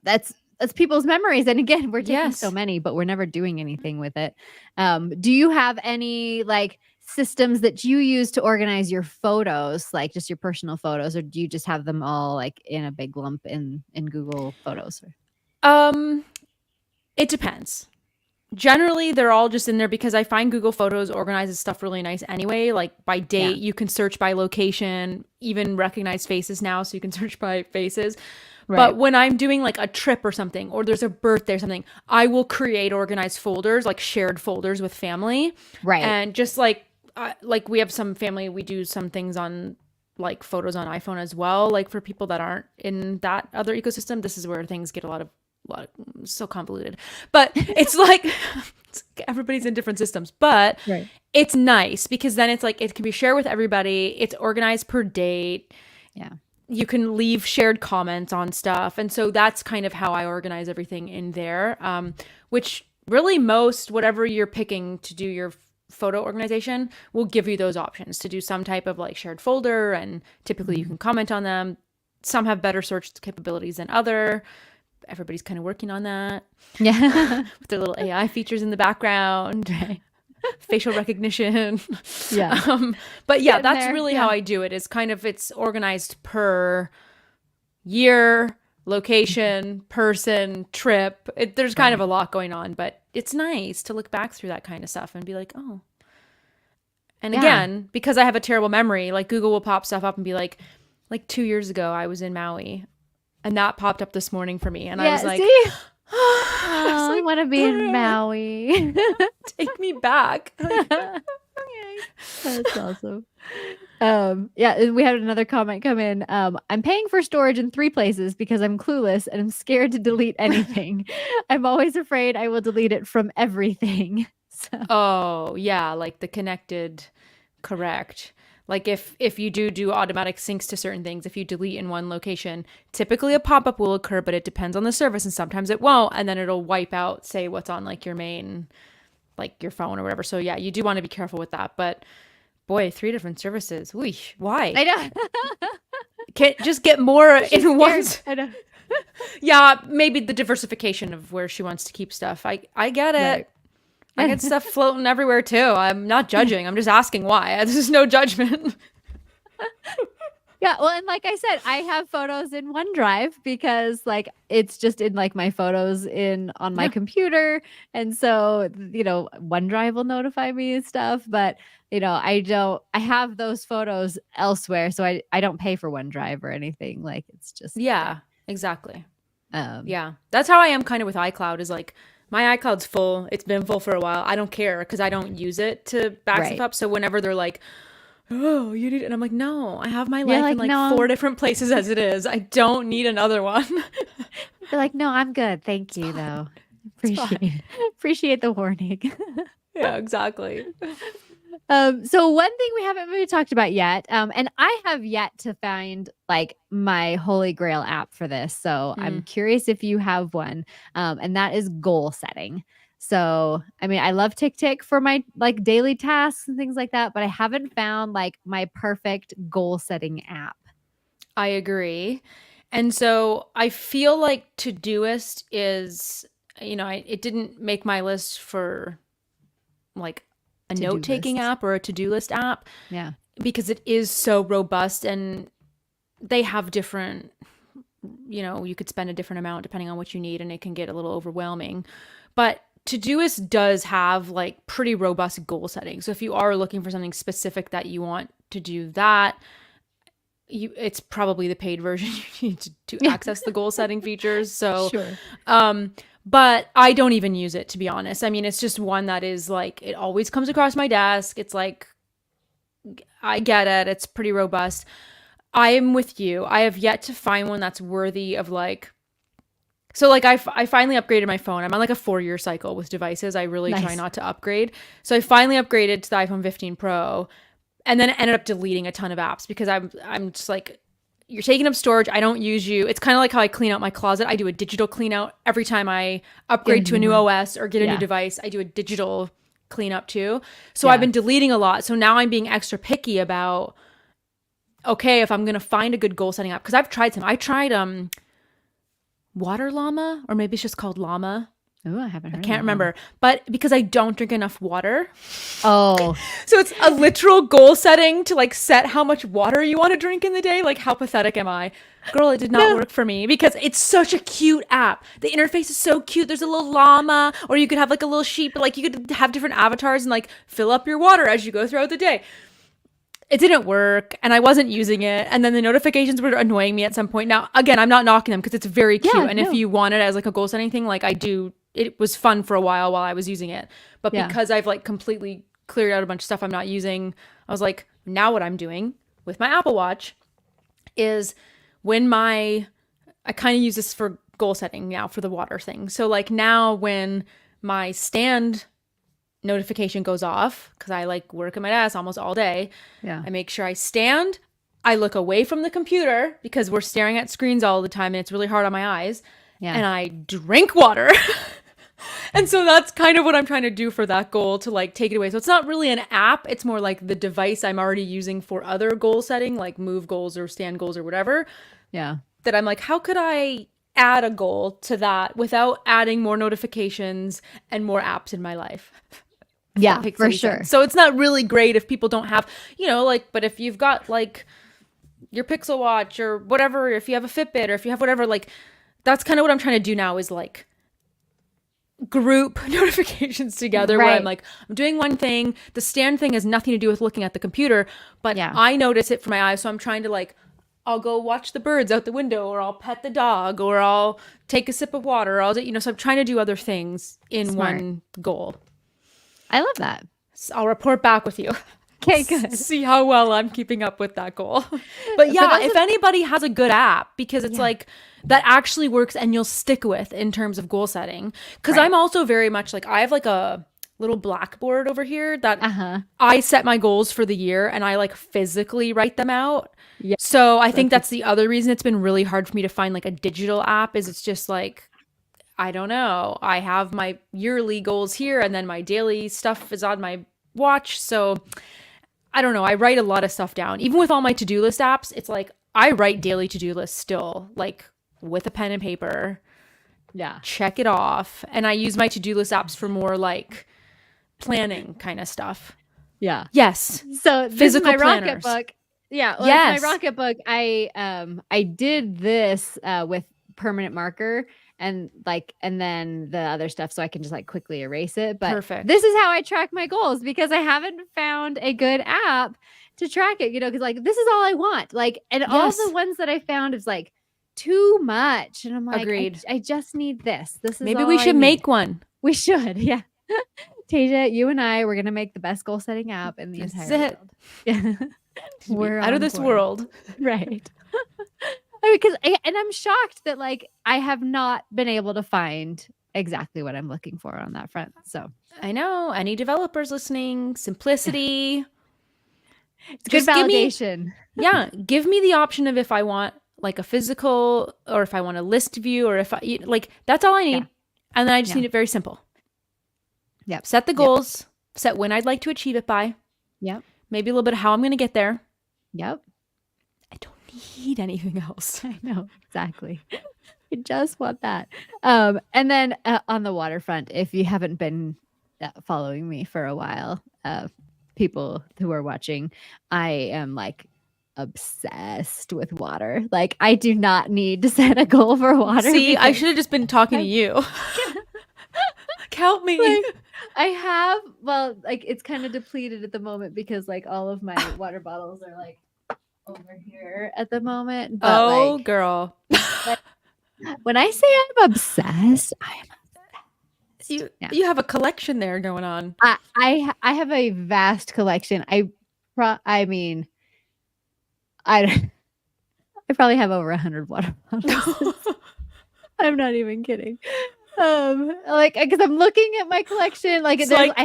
[SPEAKER 1] that's people's memories. And again, we're taking so
[SPEAKER 2] Yes.
[SPEAKER 1] many, but we're never doing anything with it. Do you have any like systems that you use to organize your photos, like just your personal photos, or do you just have them all like in a big lump in Google Photos?
[SPEAKER 2] Um, it depends. Generally, they're all just in there because I find Google Photos organizes stuff really nice anyway. Like by
[SPEAKER 1] Yeah.
[SPEAKER 2] date, you can search by location, even recognize faces now, so you can search by faces.
[SPEAKER 1] Right.
[SPEAKER 2] But when I'm doing like a trip or something, or there's a birthday or something, I will create organized folders, like shared folders with family.
[SPEAKER 1] Right.
[SPEAKER 2] And just like we have some family, we do some things on like photos on iPhone as well. Like for people that aren't in that other ecosystem, this is where things get a lot so convoluted. But it's like everybody's in different systems. But
[SPEAKER 1] Right.
[SPEAKER 2] it's nice because then it's like it can be shared with everybody. It's organized per date.
[SPEAKER 1] Yeah.
[SPEAKER 2] You can leave shared comments on stuff. And so that's kind of how I organize everything in there, which really most whatever you're picking to do your photo organization will give you those options to do some type of like shared folder. And typically you
[SPEAKER 1] Mhm.
[SPEAKER 2] can comment on them. Some have better search capabilities than other. Everybody's kind of working on that
[SPEAKER 1] Yeah.
[SPEAKER 2] with their little AI features in the background,
[SPEAKER 1] Right.
[SPEAKER 2] facial recognition.
[SPEAKER 1] Yeah.
[SPEAKER 2] But
[SPEAKER 1] It's
[SPEAKER 2] yeah,
[SPEAKER 1] getting
[SPEAKER 2] that's
[SPEAKER 1] there.
[SPEAKER 2] really how
[SPEAKER 1] Yeah.
[SPEAKER 2] I do it. Is kind of it's organized per year,
[SPEAKER 1] Mhm.
[SPEAKER 2] location, person, trip. There's kind of
[SPEAKER 1] Right.
[SPEAKER 2] a lot going on, but it's nice to look back through that kind of stuff and be like, oh. And
[SPEAKER 1] Yeah.
[SPEAKER 2] again, because I have a terrible memory, like Google will pop stuff up and be like 2 years ago, I was in Maui, and that popped up this morning for me, and I was
[SPEAKER 1] Yeah.
[SPEAKER 2] like,
[SPEAKER 1] See?
[SPEAKER 2] I was
[SPEAKER 1] Oh, I
[SPEAKER 2] like,
[SPEAKER 1] want to be in Maui.
[SPEAKER 2] take me back. Like,
[SPEAKER 1] That's awesome. Yeah, and we had another comment come in. I'm paying for storage in 3 places because I'm clueless and I'm scared to delete anything. I'm always afraid I will delete it from everything. So,
[SPEAKER 2] oh, yeah, like the connected, correct. Like if you do automatic syncs to certain things, if you delete in one location, typically a pop-up will occur, but it depends on the service and sometimes it won't, and then it'll wipe out say what's on like your main like your phone or whatever. So yeah, you do want to be careful with that. But boy, 3 different services. Weesh, why?
[SPEAKER 1] I know.
[SPEAKER 2] Can't just get more
[SPEAKER 1] She's
[SPEAKER 2] in one.
[SPEAKER 1] scared. I know.
[SPEAKER 2] Yeah, maybe the diversification of where she wants to keep stuff. I get it.
[SPEAKER 1] Right.
[SPEAKER 2] I get stuff floating everywhere too. I'm not judging. I'm just asking why. This is no judgment.
[SPEAKER 1] Yeah, well, and like I said, I have photos in OneDrive because like it's just in like my photos in on my
[SPEAKER 2] Yeah.
[SPEAKER 1] computer. And so, OneDrive will notify me and stuff, but I have those photos elsewhere. So I don't pay for OneDrive or anything. Like it's just there.
[SPEAKER 2] Yeah, exactly.
[SPEAKER 1] Um,
[SPEAKER 2] Yeah. That's how I am kind of with iCloud is like my iCloud's full. It's been full for a while. I don't care because I don't use it to back stuff
[SPEAKER 1] right.
[SPEAKER 2] up. So whenever they're like, oh, you need, and I'm like, no, I have my
[SPEAKER 1] You're
[SPEAKER 2] life in
[SPEAKER 1] like,
[SPEAKER 2] like
[SPEAKER 1] no,
[SPEAKER 2] 4 different places as it is. I don't need another one.
[SPEAKER 1] you're like, no, I'm good. Thank
[SPEAKER 2] It's
[SPEAKER 1] you
[SPEAKER 2] fine.
[SPEAKER 1] though.
[SPEAKER 2] It's fine.
[SPEAKER 1] Appreciate the warning.
[SPEAKER 2] Yeah, exactly.
[SPEAKER 1] So one thing we haven't really talked about yet, and I have yet to find like my holy grail app for this. So I'm
[SPEAKER 2] Mm.
[SPEAKER 1] curious if you have one, and that is goal setting. So, I mean, I love TickTick for my like daily tasks and things like that, but I haven't found like my perfect goal setting app.
[SPEAKER 2] I agree. And so I feel like Todoist is, it didn't make my list for like a
[SPEAKER 1] To-do
[SPEAKER 2] note taking
[SPEAKER 1] lists.
[SPEAKER 2] app or a to-do list app
[SPEAKER 1] Yeah.
[SPEAKER 2] because it is so robust, and they have different, you could spend a different amount depending on what you need, and it can get a little overwhelming. But Todoist does have like pretty robust goal setting. So if you are looking for something specific that you want to do that, it's probably the paid version you need to
[SPEAKER 1] Yeah.
[SPEAKER 2] access the goal setting features. So,
[SPEAKER 1] Sure.
[SPEAKER 2] but I don't even use it, to be honest. I mean, it's just one that is like, it always comes across my desk. It's like, I get it. It's pretty robust. I am with you. I have yet to find one that's worthy of like, so like I finally upgraded my phone. I'm on like a 4-year cycle with devices. I really try
[SPEAKER 1] Nice.
[SPEAKER 2] not to upgrade. So I finally upgraded to the iPhone 15 Pro, and then ended up deleting a ton of apps because I'm just like, you're taking up storage. I don't use you. It's kind of like how I clean out my closet. I do a digital clean out every time I
[SPEAKER 1] Get a
[SPEAKER 2] upgrade to a
[SPEAKER 1] new
[SPEAKER 2] new
[SPEAKER 1] one.
[SPEAKER 2] OS or get a new
[SPEAKER 1] Yeah.
[SPEAKER 2] device. I do a digital clean up too. So I've
[SPEAKER 1] Yeah.
[SPEAKER 2] been deleting a lot. So now I'm being extra picky about, okay, if I'm going to find a good goal setting app, because I've tried some. I tried Water Llama, or maybe it's just called Llama.
[SPEAKER 1] Oh, I haven't
[SPEAKER 2] I
[SPEAKER 1] heard of
[SPEAKER 2] can't
[SPEAKER 1] that one.
[SPEAKER 2] remember. But because I don't drink enough water,
[SPEAKER 1] Oh,
[SPEAKER 2] so it's a literal goal setting to like set how much water you want to drink in the day. Like, how pathetic am I? Girl, it did not
[SPEAKER 1] no.
[SPEAKER 2] work for me because it's such a cute app. The interface is so cute. There's a little llama, or you could have like a little sheep, but like you could have different avatars and like fill up your water as you go throughout the day. It didn't work, and I wasn't using it, and then the notifications were annoying me at some point. Now, again, I'm not knocking them because it's very cute,
[SPEAKER 1] Yeah,
[SPEAKER 2] and if
[SPEAKER 1] no.
[SPEAKER 2] you want it as like a goal setting thing, like I do, it was fun for a while I was using it. But
[SPEAKER 1] Yeah.
[SPEAKER 2] because I've like completely cleared out a bunch of stuff I'm not using, I was like, now what I'm doing with my Apple Watch is when I kind of use this for goal setting now for the water thing. So like now when my stand notification goes off, because I like work at my desk almost all day,
[SPEAKER 1] Yeah.
[SPEAKER 2] I make sure I stand. I look away from the computer because we're staring at screens all the time and it's really hard on my eyes.
[SPEAKER 1] Yeah.
[SPEAKER 2] And I drink water. And so that's kind of what I'm trying to do for that goal, to like take it away. So it's not really an app. It's more like the device I'm already using for other goal setting, like move goals or stand goals or whatever,
[SPEAKER 1] Yeah.
[SPEAKER 2] that I'm like, how could I add a goal to that without adding more notifications and more apps in my life? If
[SPEAKER 1] Yeah,
[SPEAKER 2] that makes
[SPEAKER 1] for
[SPEAKER 2] any
[SPEAKER 1] sure.
[SPEAKER 2] sense. So it's not really great if people don't have, like, but if you've got like your Pixel Watch or whatever, if you have a Fitbit or if you have whatever, like that's kind of what I'm trying to do now, is like group notifications together where I'm
[SPEAKER 1] Right.
[SPEAKER 2] like, I'm doing one thing. The stand thing has nothing to do with looking at the computer, but
[SPEAKER 1] Yeah.
[SPEAKER 2] I notice it for my eyes. So I'm trying to like, I'll go watch the birds out the window, or I'll pet the dog, or I'll take a sip of water, or I'll do, so I'm trying to do other things in
[SPEAKER 1] Smart.
[SPEAKER 2] one goal.
[SPEAKER 1] I love that.
[SPEAKER 2] So I'll report back with you.
[SPEAKER 1] Okay, good.
[SPEAKER 2] See how well I'm keeping up with that goal. But yeah,
[SPEAKER 1] those
[SPEAKER 2] if anybody has a good app, because it's
[SPEAKER 1] Yeah.
[SPEAKER 2] like that actually works and you'll stick with in terms of goal setting. Because
[SPEAKER 1] Right.
[SPEAKER 2] I'm also very much like, I have like a little blackboard over here that
[SPEAKER 1] Uh-huh.
[SPEAKER 2] I set my goals for the year and I like physically write them out.
[SPEAKER 1] Yeah.
[SPEAKER 2] So I think
[SPEAKER 1] That's
[SPEAKER 2] that's the other reason it's been really hard for me to find like a digital app, is it's just like, I don't know. I have my yearly goals here and then my daily stuff is on my watch. So I don't know. I write a lot of stuff down. Even with all my to-do list apps, it's like I write daily to-do lists still, like with a pen and paper,
[SPEAKER 1] Yeah.
[SPEAKER 2] check it off. And I use my to-do list apps for more like planning kind of stuff.
[SPEAKER 1] Yeah.
[SPEAKER 2] Yes.
[SPEAKER 1] So this
[SPEAKER 2] Physical
[SPEAKER 1] is my rocket
[SPEAKER 2] planners.
[SPEAKER 1] book. Yeah, well,
[SPEAKER 2] Yes.
[SPEAKER 1] it's my rocket book. I did this with permanent marker and then the other stuff so I can just like quickly erase it. But
[SPEAKER 2] Perfect.
[SPEAKER 1] this is how I track my goals because I haven't found a good app to track it, because like this is all I want. Like, and all
[SPEAKER 2] Yes.
[SPEAKER 1] the ones that I found is like too much. And I'm like,
[SPEAKER 2] Agreed.
[SPEAKER 1] I just need this. This is
[SPEAKER 2] Maybe
[SPEAKER 1] all
[SPEAKER 2] we
[SPEAKER 1] I
[SPEAKER 2] should
[SPEAKER 1] need.
[SPEAKER 2] make one.
[SPEAKER 1] We should, yeah. Tasia, you and I, we're gonna make the best goal setting app in the
[SPEAKER 2] This is
[SPEAKER 1] entire
[SPEAKER 2] it.
[SPEAKER 1] world. Yeah. We're
[SPEAKER 2] Out of
[SPEAKER 1] on
[SPEAKER 2] this
[SPEAKER 1] board.
[SPEAKER 2] world.
[SPEAKER 1] Right. Because and I'm shocked that like I have not been able to find exactly what I'm looking for on that front. So
[SPEAKER 2] I know. Any developers listening, simplicity.
[SPEAKER 1] it's good
[SPEAKER 2] Just give me-
[SPEAKER 1] validation.
[SPEAKER 2] Yeah, give me the option of if I want like a physical, or if I want a list view, or if I like, that's all I need.
[SPEAKER 1] Yeah.
[SPEAKER 2] And then I just
[SPEAKER 1] Yeah.
[SPEAKER 2] need it very simple.
[SPEAKER 1] Yep.
[SPEAKER 2] Set the
[SPEAKER 1] Yep.
[SPEAKER 2] goals, set when I'd like to achieve it by,
[SPEAKER 1] Yep.
[SPEAKER 2] maybe a little bit of how I'm going to get there.
[SPEAKER 1] Yep.
[SPEAKER 2] I don't need anything else.
[SPEAKER 1] I know, exactly. I just want that. And then, on the waterfront, if you haven't been, following me for a while, people who are watching, I am, like, obsessed with water. Like, I do not need to set a goal for water
[SPEAKER 2] See, I
[SPEAKER 1] because
[SPEAKER 2] should have just been talking to
[SPEAKER 1] I'm
[SPEAKER 2] you. Count me.
[SPEAKER 1] like, I have well, like, it's kinda depleted at the moment because, like, all of my water bottles are, like, over here at the moment, but,
[SPEAKER 2] Oh,
[SPEAKER 1] like,
[SPEAKER 2] girl.
[SPEAKER 1] when I say I'm obsessed, I am obsessed.
[SPEAKER 2] You
[SPEAKER 1] Yeah.
[SPEAKER 2] you have a collection there going on.
[SPEAKER 1] I have a vast collection. I mean, I I probably have over 100 water bottles. I'm not even kidding. Like, because I'm looking at my collection, like,
[SPEAKER 2] It's
[SPEAKER 1] there's
[SPEAKER 2] like
[SPEAKER 1] I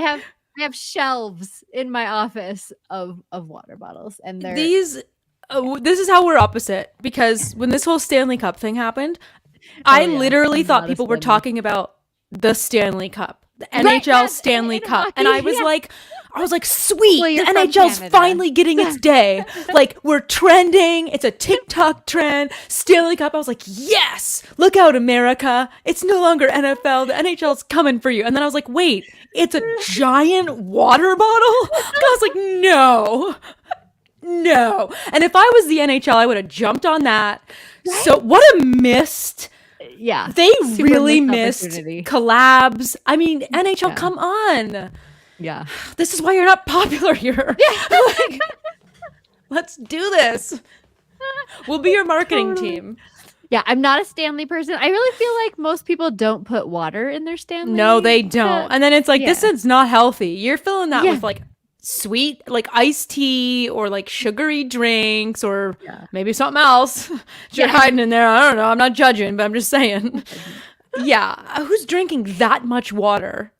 [SPEAKER 1] have shelves in my office of water bottles, and they're
[SPEAKER 2] these this is how we're opposite because when this whole Stanley Cup thing happened,
[SPEAKER 1] oh,
[SPEAKER 2] I
[SPEAKER 1] yeah,
[SPEAKER 2] literally
[SPEAKER 1] I'm
[SPEAKER 2] thought
[SPEAKER 1] not a
[SPEAKER 2] people were
[SPEAKER 1] Stanley.
[SPEAKER 2] talking about the Stanley Cup, the
[SPEAKER 1] Right,
[SPEAKER 2] NHL
[SPEAKER 1] yes,
[SPEAKER 2] Stanley
[SPEAKER 1] in
[SPEAKER 2] Cup. And I
[SPEAKER 1] hockey,
[SPEAKER 2] was
[SPEAKER 1] yeah.
[SPEAKER 2] like,
[SPEAKER 1] Well,
[SPEAKER 2] sweet, the
[SPEAKER 1] you're from
[SPEAKER 2] NHL's
[SPEAKER 1] Canada.
[SPEAKER 2] finally getting its day. Like, we're trending. It's a TikTok trend. Stanley Cup. I was like, yes, look out, America. It's no longer NFL. The NHL's coming for you. And then I was like, wait, it's a giant water bottle? I was like, no. No. And if I was the NHL, I would have jumped on that.
[SPEAKER 1] Right?
[SPEAKER 2] So what a missed.
[SPEAKER 1] Yeah,
[SPEAKER 2] They
[SPEAKER 1] super
[SPEAKER 2] really
[SPEAKER 1] missed
[SPEAKER 2] missed
[SPEAKER 1] opportunity.
[SPEAKER 2] collabs. I mean, NHL,
[SPEAKER 1] Yeah,
[SPEAKER 2] come on.
[SPEAKER 1] yeah.
[SPEAKER 2] This is why you're not popular here. Like, let's do this. We'll be your marketing
[SPEAKER 1] Totally.
[SPEAKER 2] team.
[SPEAKER 1] Yeah, I'm not a Stanley person. I really feel like most people don't put water in their
[SPEAKER 2] No,
[SPEAKER 1] Stanley
[SPEAKER 2] they don't.
[SPEAKER 1] cup.
[SPEAKER 2] And then it's like, this
[SPEAKER 1] Yeah.
[SPEAKER 2] is not healthy. You're filling that
[SPEAKER 1] Yeah.
[SPEAKER 2] with like sweet, like iced tea or like sugary drinks or
[SPEAKER 1] Yeah.
[SPEAKER 2] maybe something else. You're
[SPEAKER 1] Yeah.
[SPEAKER 2] hiding in there. I don't know. I'm not judging, but I'm just saying. Yeah. Who's drinking that much water?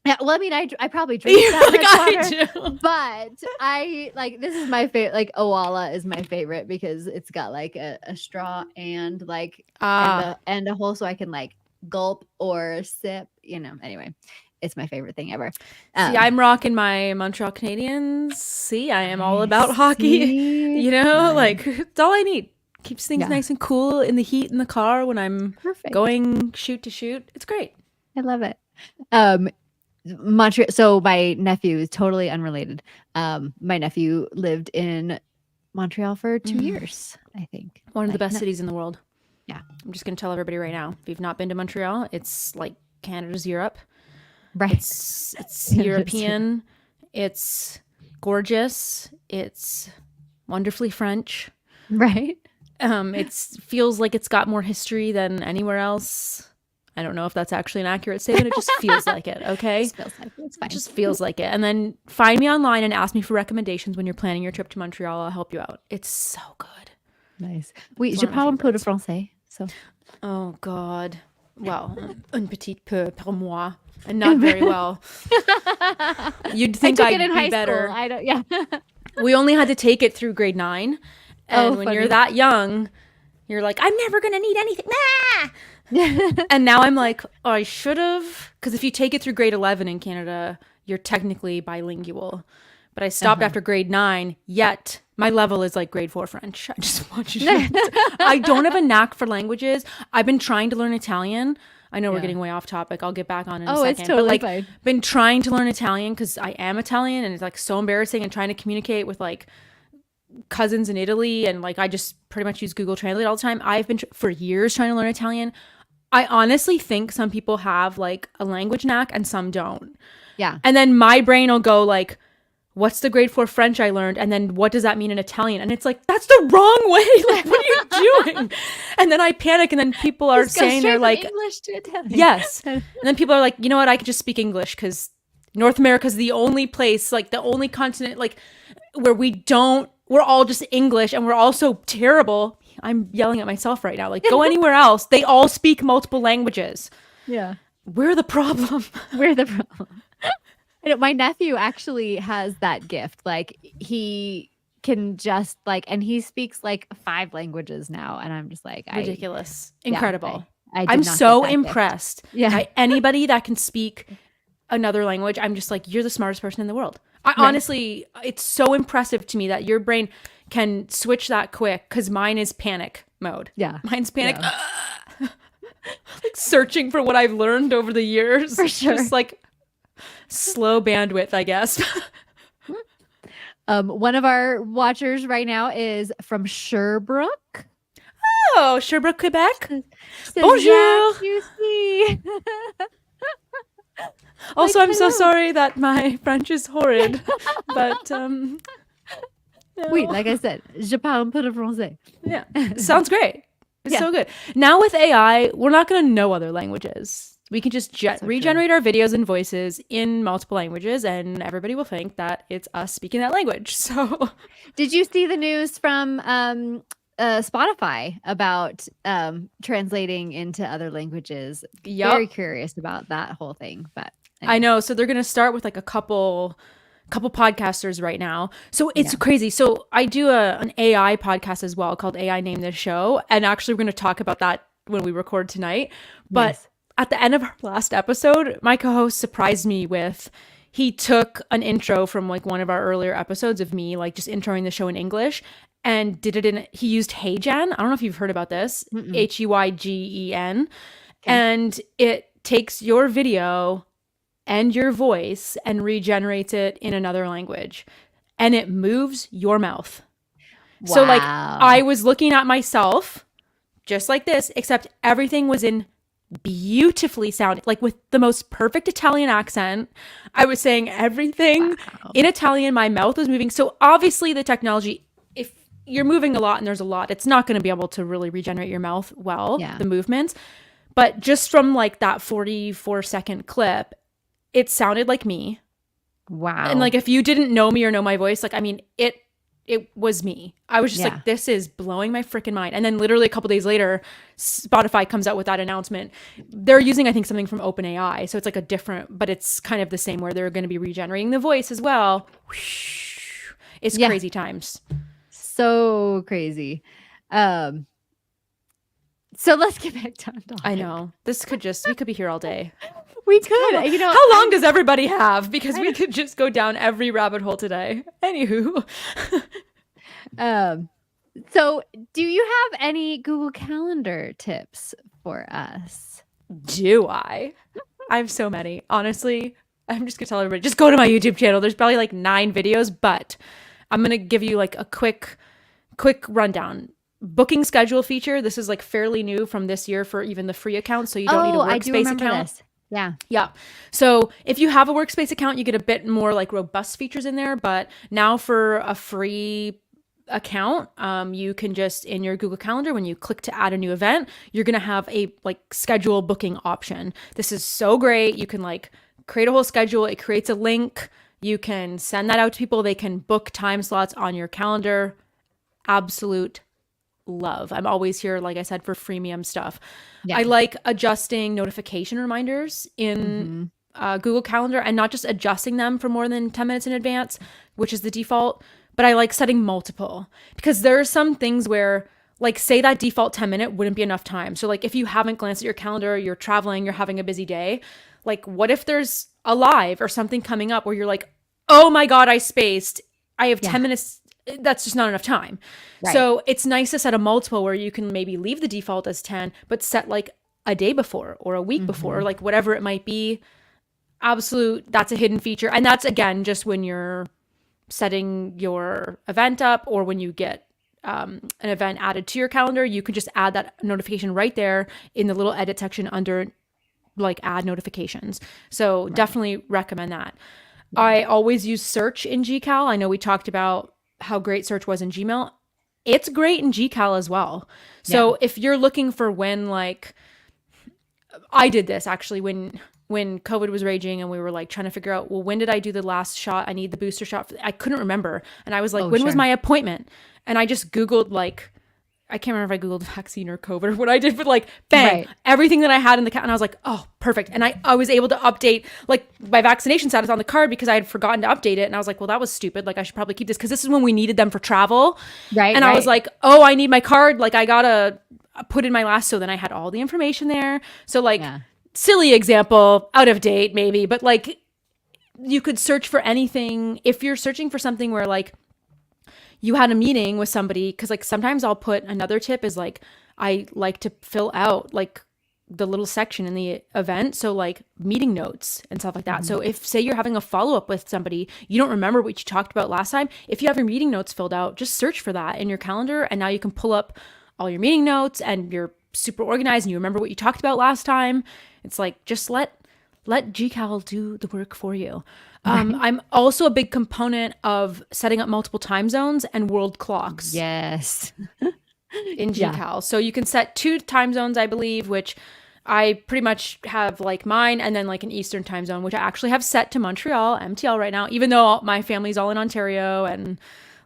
[SPEAKER 1] Yeah, well, I mean, I probably drink
[SPEAKER 2] You're
[SPEAKER 1] that
[SPEAKER 2] like,
[SPEAKER 1] much
[SPEAKER 2] I
[SPEAKER 1] water,
[SPEAKER 2] do.
[SPEAKER 1] but I like this is my favorite. Like Owala is my favorite because it's got like a straw and like
[SPEAKER 2] Ah,
[SPEAKER 1] and a hole so I can like gulp or sip. Anyway, it's my favorite thing ever.
[SPEAKER 2] see, I'm rocking my Montreal Canadiens. See, I am all
[SPEAKER 1] I
[SPEAKER 2] about hockey.
[SPEAKER 1] see.
[SPEAKER 2] You know,
[SPEAKER 1] Nice.
[SPEAKER 2] like it's all I need. Keeps things
[SPEAKER 1] Yeah,
[SPEAKER 2] nice and cool in the heat in the car when I'm
[SPEAKER 1] perfect.
[SPEAKER 2] going shoot to shoot. It's great.
[SPEAKER 1] I love it. Um, Montreal. So my nephew is totally unrelated. My nephew lived in Montreal for 2 years, I think.
[SPEAKER 2] One of the
[SPEAKER 1] Like,
[SPEAKER 2] best
[SPEAKER 1] no,
[SPEAKER 2] cities in the world.
[SPEAKER 1] yeah,
[SPEAKER 2] I'm just gonna tell everybody right now. If you've not been to Montreal, it's like Canada's Europe.
[SPEAKER 1] right.
[SPEAKER 2] It's European. It's gorgeous. It's wonderfully French.
[SPEAKER 1] Right.
[SPEAKER 2] It feels like it's got more history than anywhere else. I don't know if that's actually an accurate statement. It just feels like it, okay?
[SPEAKER 1] Just feels like it's
[SPEAKER 2] It
[SPEAKER 1] fine.
[SPEAKER 2] just feels like it. And then find me online and ask me for recommendations when you're planning your trip to Montreal. I'll help you out. It's so good.
[SPEAKER 1] Nice. Oui,
[SPEAKER 2] It's
[SPEAKER 1] je
[SPEAKER 2] one of my
[SPEAKER 1] parle un peu de
[SPEAKER 2] favorites.
[SPEAKER 1] français. So
[SPEAKER 2] Oh, God. Well, un petit peu pour moi. And not very well. You'd
[SPEAKER 1] I
[SPEAKER 2] think
[SPEAKER 1] took it
[SPEAKER 2] I'd
[SPEAKER 1] in
[SPEAKER 2] be
[SPEAKER 1] high
[SPEAKER 2] better.
[SPEAKER 1] school. I don't. Yeah.
[SPEAKER 2] We only had to take it through grade 9. And
[SPEAKER 1] Oh,
[SPEAKER 2] when you're
[SPEAKER 1] funny.
[SPEAKER 2] that young, you're like, I'm never going to need anything. Ah! And now I'm like, oh, I should have. Because if you take it through grade 11 in Canada, you're technically bilingual. But I stopped after grade 9, yet my level is like grade 4 French. I just want you to know. I don't have a knack for languages. I've been trying to learn Italian. I know we're
[SPEAKER 1] Yeah.
[SPEAKER 2] getting way off topic. I'll get back on in a
[SPEAKER 1] Oh,
[SPEAKER 2] second.
[SPEAKER 1] it's totally
[SPEAKER 2] but like,
[SPEAKER 1] fine.
[SPEAKER 2] been trying to learn Italian because I am Italian and it's like so embarrassing and trying to communicate with like cousins in Italy and like I just pretty much use Google Translate all the time. I've been for years trying to learn Italian. I honestly think some people have like a language knack and some don't.
[SPEAKER 1] Yeah.
[SPEAKER 2] And then my brain will go like, what's the grade 4 French I learned? And then what does that mean in Italian? And it's like, that's the wrong way. Like, what are you doing? And then I panic and then people are
[SPEAKER 1] Just go
[SPEAKER 2] saying
[SPEAKER 1] straight
[SPEAKER 2] they're
[SPEAKER 1] from
[SPEAKER 2] like,
[SPEAKER 1] English to Italian.
[SPEAKER 2] yes. And then people are like, you know what? I can just speak English because North America is the only place, like the only continent, like where we're all just English and we're all so terrible. I'm yelling at myself right now. Like, go anywhere else. They all speak multiple languages.
[SPEAKER 1] Yeah.
[SPEAKER 2] We're the problem.
[SPEAKER 1] We're the problem. I know, my nephew actually has that gift. Like he can just like, and he speaks like 5 languages now. And I'm just like,
[SPEAKER 2] Ridiculous.
[SPEAKER 1] yeah,
[SPEAKER 2] Incredible.
[SPEAKER 1] I did
[SPEAKER 2] I'm
[SPEAKER 1] not get
[SPEAKER 2] so
[SPEAKER 1] that gift.
[SPEAKER 2] impressed
[SPEAKER 1] Yeah.
[SPEAKER 2] by anybody that can speak another language, I'm just like, you're the smartest person in the world. I
[SPEAKER 1] Right.
[SPEAKER 2] honestly, it's so impressive to me that your brain can switch that quick, because mine is panic mode.
[SPEAKER 1] Yeah.
[SPEAKER 2] Mine's panic,
[SPEAKER 1] Yeah.
[SPEAKER 2] like searching for what I've learned over the years.
[SPEAKER 1] For
[SPEAKER 2] It's
[SPEAKER 1] sure.
[SPEAKER 2] just like slow bandwidth, I guess.
[SPEAKER 1] One of our watchers right now is from Sherbrooke.
[SPEAKER 2] Oh, Sherbrooke, Quebec.
[SPEAKER 1] She says, "Yeah,
[SPEAKER 2] Bonjour.
[SPEAKER 1] QC." Like,
[SPEAKER 2] Also, I'm so
[SPEAKER 1] hello.
[SPEAKER 2] sorry that my French is horrid, but
[SPEAKER 1] Oui,
[SPEAKER 2] no.
[SPEAKER 1] like I said, je parle un peu de français.
[SPEAKER 2] Yeah, sounds great. It's
[SPEAKER 1] Yeah.
[SPEAKER 2] so good. Now with AI, we're not going to know other languages. We can just
[SPEAKER 1] So true.
[SPEAKER 2] regenerate our videos and voices in multiple languages, and everybody will think that it's us speaking that language. So,
[SPEAKER 1] Did you see the news from Spotify about translating into other languages? Very
[SPEAKER 2] yep,
[SPEAKER 1] curious about that whole thing. But
[SPEAKER 2] I
[SPEAKER 1] anyway,
[SPEAKER 2] know. So they're going to start with like a couple podcasters right now. So it's
[SPEAKER 1] yeah.
[SPEAKER 2] crazy. So I do an AI podcast as well called AI Name This Show, and actually we're going to talk about that when we record tonight. But
[SPEAKER 1] Nice.
[SPEAKER 2] at the end of our last episode, my co-host surprised me with he took an intro from like one of our earlier episodes of me like just introing the show in English and did it in he used HeyGen. I don't know if you've heard about this.
[SPEAKER 1] Mm-mm.
[SPEAKER 2] HEYGEN.
[SPEAKER 1] Okay.
[SPEAKER 2] And it takes your video and your voice and regenerates it in another language. And it moves your mouth. So, like, I
[SPEAKER 1] Wow.
[SPEAKER 2] was looking at myself just like this, except everything was in beautifully sounding, like with the most perfect Italian accent. I was saying everything
[SPEAKER 1] Wow.
[SPEAKER 2] in Italian. My mouth was moving. So, obviously, the technology, if you're moving a lot and there's a lot, it's not going to be able to really regenerate your mouth well,
[SPEAKER 1] Yeah.
[SPEAKER 2] the movements. But just from like that 44-second clip, it sounded like me. And
[SPEAKER 1] Wow.
[SPEAKER 2] like if you didn't know me or know my voice, like I mean, it was me. I was just
[SPEAKER 1] Yeah.
[SPEAKER 2] like, this is blowing my freaking mind. And then literally a couple days later, Spotify comes out with that announcement. They're using, I think, something from OpenAI. So it's like a different, but it's kind of the same where they're going to be regenerating the voice as well. It's
[SPEAKER 1] Yeah.
[SPEAKER 2] crazy times.
[SPEAKER 1] So crazy. Um, so let's get back to topic.
[SPEAKER 2] I know. We could be here all day.
[SPEAKER 1] We could, you know,
[SPEAKER 2] How long does everybody have? Because we could just go down every rabbit hole today. Anywho.
[SPEAKER 1] um, so do you have any Google Calendar tips for us?
[SPEAKER 2] Do I? I have so many. Honestly, I'm just gonna tell everybody, just go to my YouTube channel. There's probably like 9 videos, but I'm gonna give you like a quick rundown. Booking schedule feature. This is like fairly new from this year for even the free account, so you don't need a
[SPEAKER 1] I do
[SPEAKER 2] workspace
[SPEAKER 1] remember
[SPEAKER 2] account.
[SPEAKER 1] this. Yeah.
[SPEAKER 2] Yeah. So if you have a workspace account, you get a bit more like robust features in there. But now for a free account, you can just in your Google Calendar, when you click to add a new event, you're gonna have a like schedule booking option. This is so great. You can like create a whole schedule. It creates a link. You can send that out to people. They can book time slots on your calendar. Absolute love. I'm always here, like I said, for freemium stuff.
[SPEAKER 1] Yeah.
[SPEAKER 2] I like adjusting notification reminders in Google Calendar and not just adjusting them for more than 10 minutes in advance, which is the default, but I like setting multiple because there are some things where, like, say that default 10-minute wouldn't be enough time. So, like, if you haven't glanced at your calendar, you're traveling, you're having a busy day, like, what if there's a live or something coming up where you're like, oh my God, I spaced. I have 10 minutes. That's just not enough time.
[SPEAKER 1] Right.
[SPEAKER 2] So it's nice to set a multiple where you can maybe leave the default as 10, but set like a day before or a week before, or like whatever it might be. That's a hidden feature. And that's again, just when you're setting your event up or when you get an event added to your calendar, you can just add that notification right there in the little edit section under like add notifications. So definitely recommend that. Yeah. I always use search in GCal. I know we talked about how great search was in Gmail. It's great in GCal as well. So if you're looking for when, like, I did this actually when COVID was raging and we were like trying to figure out, well, when did I do the last shot? I need the booster shot. I couldn't remember. And I was like, when was my appointment? And I just Googled like, I can't remember if I Googled vaccine or COVID or what I did, but like, bang, everything that I had in the and I was like, oh, perfect. And I was able to update like my vaccination status on the card because I had forgotten to update it. And I was like, well, that was stupid. Like I should probably keep this because this is when we needed them for travel.
[SPEAKER 1] Right.
[SPEAKER 2] And I was like, oh, I need my card. Like I gotta put in my last. So then I had all the information there. So like silly example, out of date maybe, but like you could search for anything. If you're searching for something where like you had a meeting with somebody, because like sometimes I'll put another tip is like I like to fill out like the little section in the event, so like meeting notes and stuff like that.
[SPEAKER 1] Mhm.
[SPEAKER 2] So if say you're having a follow-up with somebody, you don't remember what you talked about last time, if you have your meeting notes filled out, just search for that in your calendar, and now you can pull up all your meeting notes and you're super organized and you remember what you talked about last time. It's like just let GCal do the work for you.
[SPEAKER 1] Right.
[SPEAKER 2] I'm also a big component of setting up multiple time zones and world clocks
[SPEAKER 1] Yes.
[SPEAKER 2] in
[SPEAKER 1] Yeah.
[SPEAKER 2] GCal. So you can set 2 time zones, I believe, which I pretty much have like mine, and then like an Eastern time zone, which I actually have set to Montreal, MTL right now, even though my family's all in Ontario and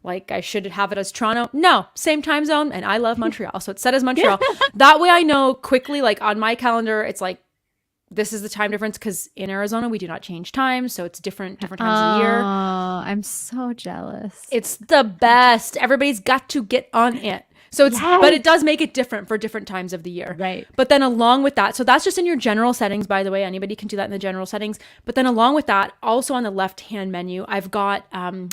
[SPEAKER 2] like I should have it as Toronto. No, same time zone, and I love Montreal. So it's set as
[SPEAKER 1] Yeah.
[SPEAKER 2] Montreal. That way I know quickly, like on my calendar, it's like this is the time difference, because in Arizona we do not change times, so it's different
[SPEAKER 1] Oh,
[SPEAKER 2] times of the year.
[SPEAKER 1] I'm so jealous.
[SPEAKER 2] It's the best. Everybody's got to get on it. So it's, but
[SPEAKER 1] Yes.
[SPEAKER 2] it does make it different for different times of the year.
[SPEAKER 1] Right.
[SPEAKER 2] But then along with that, so that's just in your general settings, by the way. Anybody can do that in the general settings. But then along with that, also on the left hand menu, I've got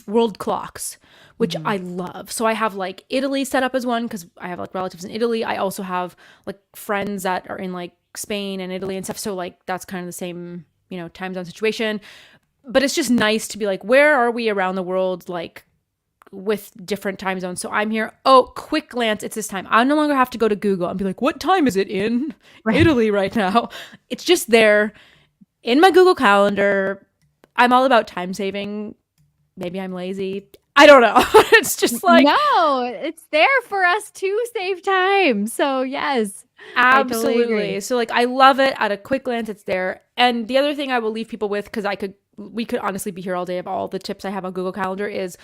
[SPEAKER 2] world clocks, which
[SPEAKER 1] Mhm.
[SPEAKER 2] I love. So I have like Italy set up as one because I have like relatives in Italy. I also have like friends that are in like Spain and Italy and stuff. So like that's kind of the same, time zone situation. But it's just nice to be like, where are we around the world? Like, with different time zones. So I'm here. Oh, quick glance. It's this time. I no longer have to go to Google and be like, what time is it in
[SPEAKER 1] Right.
[SPEAKER 2] Italy right now? It's just there in my Google Calendar. I'm all about time saving. Maybe I'm lazy. I don't know. It's just like,
[SPEAKER 1] No, it's there for us to save time. So, yes, I totally agree.
[SPEAKER 2] absolutely. So like I love it. At a quick glance, it's there. And the other thing I will leave people with, because we could honestly be here all day of all the tips I have on Google Calendar, is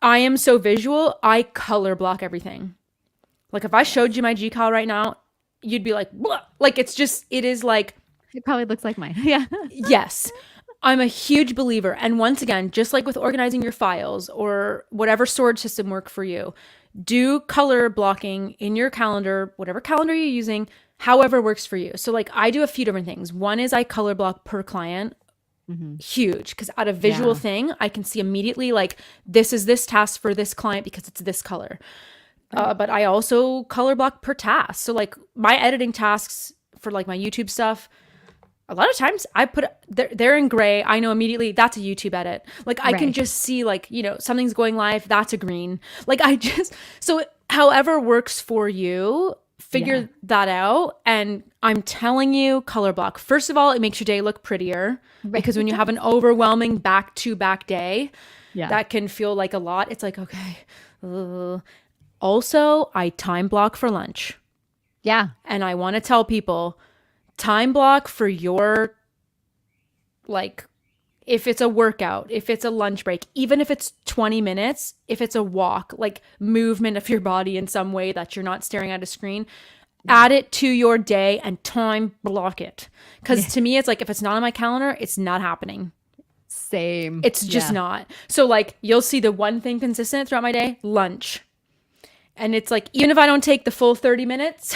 [SPEAKER 2] I am so visual, I color block everything. Like if I showed you my GCal right now, you'd be like, "What?" Like it is like,
[SPEAKER 1] It probably looks like mine. Yeah.
[SPEAKER 2] yes. I'm a huge believer. And once again, just like with organizing your files or whatever storage system work for you, do color blocking in your calendar, whatever calendar you're using, however works for you. So like I do a few different things. One is I color block per client.
[SPEAKER 1] Hmm.
[SPEAKER 2] Huge, because at a visual
[SPEAKER 1] Yeah.
[SPEAKER 2] thing I can see immediately like this is this task for this client because it's this color.
[SPEAKER 1] Right.
[SPEAKER 2] But I also color block per task. So like my editing tasks for like my YouTube stuff, a lot of times I put they're in gray. I know immediately that's a YouTube edit. Like I can
[SPEAKER 1] Right.
[SPEAKER 2] just see like, something's going live, that's a green. Like I just, so however works for you,
[SPEAKER 1] Yeah.
[SPEAKER 2] figure that out. And I'm telling you, color block. First of all, it makes your day look prettier,
[SPEAKER 1] Right.
[SPEAKER 2] because
[SPEAKER 1] It
[SPEAKER 2] when you have
[SPEAKER 1] does.
[SPEAKER 2] an overwhelming back to back day,
[SPEAKER 1] Yeah.
[SPEAKER 2] that can feel like a lot. It's like, okay. Also, I time block for lunch.
[SPEAKER 1] Yeah.
[SPEAKER 2] And I want to tell people, time block for your, like, if it's a workout, if it's a lunch break, even if it's 20 minutes, if it's a walk, like movement of your body in some way that you're not staring at a screen, add it to your day and time block it. Because
[SPEAKER 1] Yeah.
[SPEAKER 2] to me, it's like if it's not on my calendar, it's not happening.
[SPEAKER 1] Same.
[SPEAKER 2] It's just
[SPEAKER 1] Yeah.
[SPEAKER 2] not. So, like, you'll see the one thing consistent throughout my day, lunch. And it's like, even if I don't take the full 30 minutes,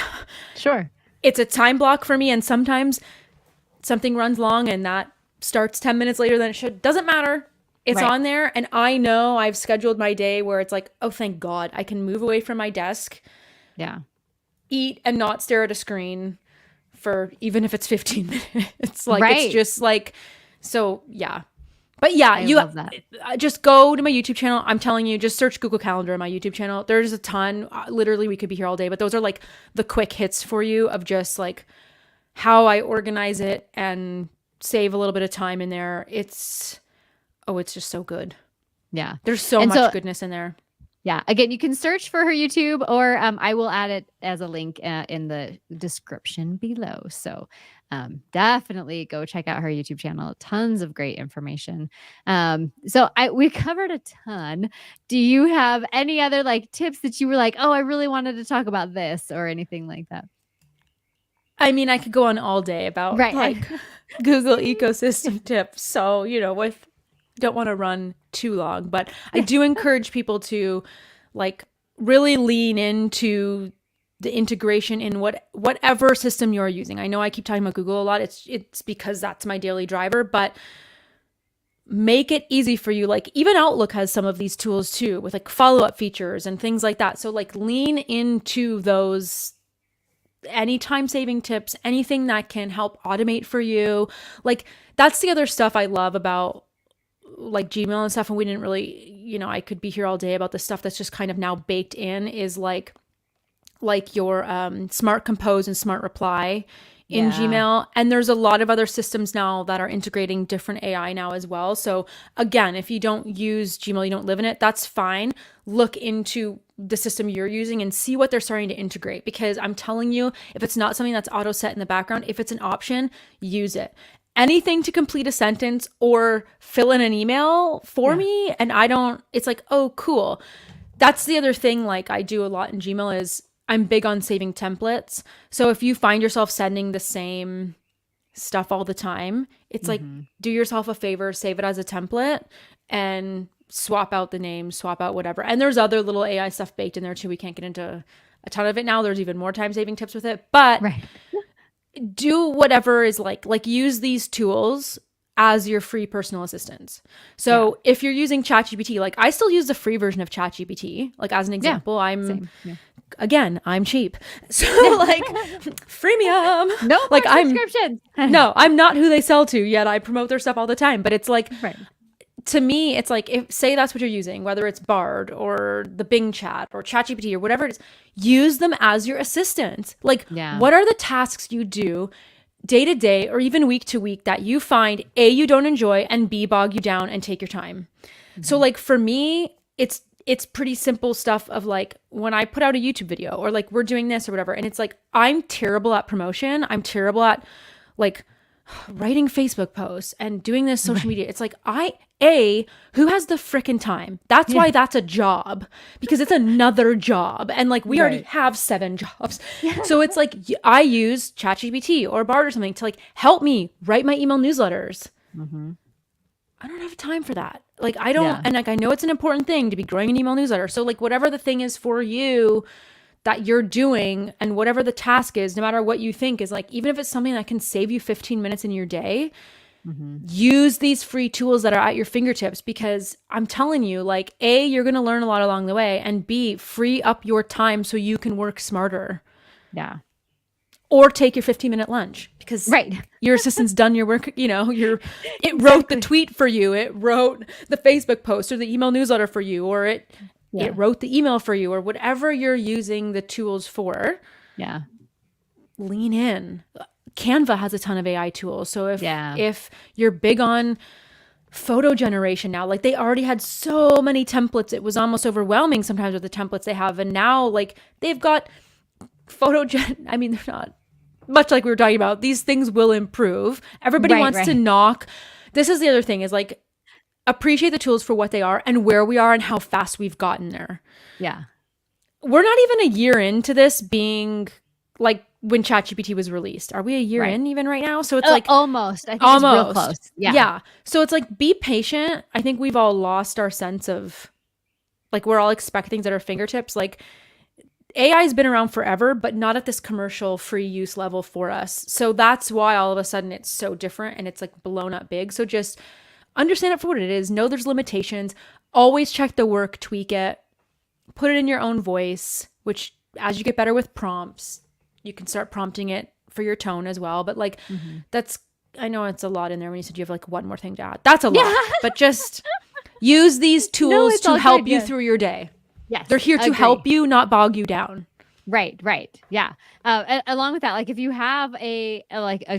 [SPEAKER 1] Sure.
[SPEAKER 2] it's a time block for me. And sometimes something runs long and that starts 10 minutes later than it should. Doesn't matter. It's
[SPEAKER 1] Right.
[SPEAKER 2] on there. And I know I've scheduled my day where it's like, oh, thank God, I can move away from my desk,
[SPEAKER 1] Yeah.
[SPEAKER 2] eat, and not stare at a screen for even if it's 15 minutes. Like, it's
[SPEAKER 1] Right.
[SPEAKER 2] just like, so yeah. But yeah,
[SPEAKER 1] I
[SPEAKER 2] you
[SPEAKER 1] love that.
[SPEAKER 2] just go to my YouTube channel. I'm telling you, just search Google Calendar on my YouTube channel. There's a ton. Literally, we could be here all day, but those are like the quick hits for you of just like how I organize it and save a little bit of time in there. It's just so good.
[SPEAKER 1] Yeah.
[SPEAKER 2] There's so
[SPEAKER 1] And
[SPEAKER 2] much
[SPEAKER 1] so,
[SPEAKER 2] goodness in there.
[SPEAKER 1] yeah, again, you can search for her YouTube, or I will add it as a link in the description below. So definitely go check out her YouTube channel. Tons of great information. So we covered a ton. Do you have any other like tips that you were like, oh, I really wanted to talk about this, or anything like that?
[SPEAKER 2] I mean, I could go on all day about
[SPEAKER 1] Right.
[SPEAKER 2] like Google ecosystem tips. So, with don't want to run too long, but I do encourage people to like really lean into the integration in whatever system you're using. I know I keep talking about Google a lot. It's because that's my daily driver, but make it easy for you. Like even Outlook has some of these tools too, with like follow-up features and things like that. So like lean into those, any time saving tips, anything that can help automate for you. Like that's the other stuff I love about like Gmail and stuff. And we didn't really, I could be here all day about the stuff that's just kind of now baked in, is like your Smart Compose and Smart Reply in Gmail. And there's a lot of other systems now that are integrating different AI now as well. So again, if you don't use Gmail, you don't live in it, that's fine. Look into the system you're using and see what they're starting to integrate, because I'm telling you, if it's not something that's auto set in the background, if it's an option, use it. Anything to complete a sentence or fill in an email for me, and it's like, oh, cool. That's the other thing like I do a lot in Gmail is I'm big on saving templates. So if you find yourself sending the same stuff all the time, it's like, do yourself a favor, save it as a template and swap out the name, swap out whatever. And there's other little AI stuff baked in there too. We can't get into a ton of it now. There's even more time saving tips with it, but do whatever is like use these tools as your free personal assistants. So if you're using ChatGPT, like I still use the free version of ChatGPT, like as an example, again, I'm cheap. So like freemium.
[SPEAKER 1] No more
[SPEAKER 2] like
[SPEAKER 1] subscriptions.
[SPEAKER 2] I'm not who they sell to, yet I promote their stuff all the time. But it's like, to me, it's like, if say that's what you're using, whether it's Bard or the Bing chat or ChatGPT or whatever it is, use them as your assistant. Like what are the tasks you do day to day or even week to week that you find A, you don't enjoy, and B, bog you down and take your time. So like for me, it's pretty simple stuff of like when I put out a YouTube video or like we're doing this or whatever. And it's like, I'm terrible at promotion. I'm terrible at like writing Facebook posts and doing this social media. It's like, who has the frickin' time? That's why that's a job, because it's another job. And like, we already have 7 jobs. So it's like, I use ChatGPT or Bard or something to like help me write my email newsletters. I don't have time for that. Like I don't, and like, I know it's an important thing to be growing an email newsletter. So like whatever the thing is for you that you're doing and whatever the task is, no matter what you think is like, even if it's something that can save you 15 minutes in your day, use these free tools that are at your fingertips, because I'm telling you, like A, you're going to learn a lot along the way, and B, free up your time so you can work smarter. Or take your 15-minute lunch, because your assistant's done your work, it wrote the tweet for you, it wrote the Facebook post or the email newsletter for you, or it wrote the email for you, or whatever you're using the tools for. Lean in. Canva has a ton of AI tools. So if you're big on photo generation now, like they already had so many templates, it was almost overwhelming sometimes with the templates they have. And now like they've got I mean, they're not much like we were talking about. These things will improve. Everybody wants to knock. This is the other thing is like, appreciate the tools for what they are and where we are and how fast we've gotten there. We're not even a year into this being like when ChatGPT was released. Are we a year in even right now? So it's like
[SPEAKER 1] almost. I think it's real close.
[SPEAKER 2] Yeah. So it's like, be patient. I think we've all lost our sense of like, we're all expecting things at our fingertips. Like AI has been around forever, but not at this commercial free use level for us. So that's why all of a sudden it's so different and it's like blown up big. So just understand it for what it is. Know there's limitations. Always check the work, tweak it, put it in your own voice, which as you get better with prompts, you can start prompting it for your tone as well. But like I know it's a lot in there when you said you have like one more thing to add. That's a lot, but just use these tools to help you through your day. They're here to help you, not bog you down.
[SPEAKER 1] Right. Yeah. Along with that, like if you have a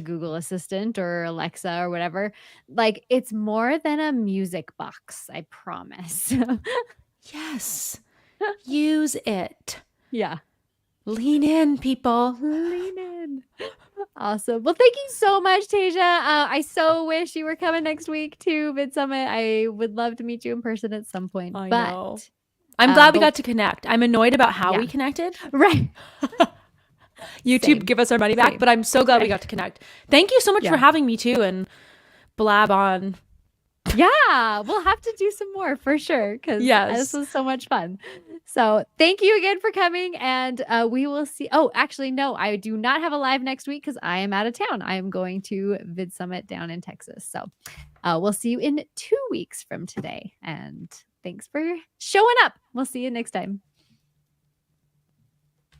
[SPEAKER 1] Google Assistant or Alexa or whatever, like it's more than a music box. I promise.
[SPEAKER 2] Yes. Use it.
[SPEAKER 1] Yeah.
[SPEAKER 2] Lean in, people.
[SPEAKER 1] Lean in. Awesome. Well, thank you so much, Tasia. I so wish you were coming next week to Mid-Summit. I would love to meet you in person at some point.
[SPEAKER 2] I know. I'm glad we got to connect. I'm annoyed about how we connected.
[SPEAKER 1] Right.
[SPEAKER 2] YouTube, give us our money back. But I'm so glad we got to connect. Thank you so much for having me too, and blab on
[SPEAKER 1] Yeah, we'll have to do some more for sure because this
[SPEAKER 2] Yes.
[SPEAKER 1] was so much fun. So thank you again for coming, and we will see. Oh, actually, no, I do not have a live next week because I am out of town. I am going to Vid Summit down in Texas. So we'll see you in 2 weeks from today. And thanks for showing up. We'll see you next time.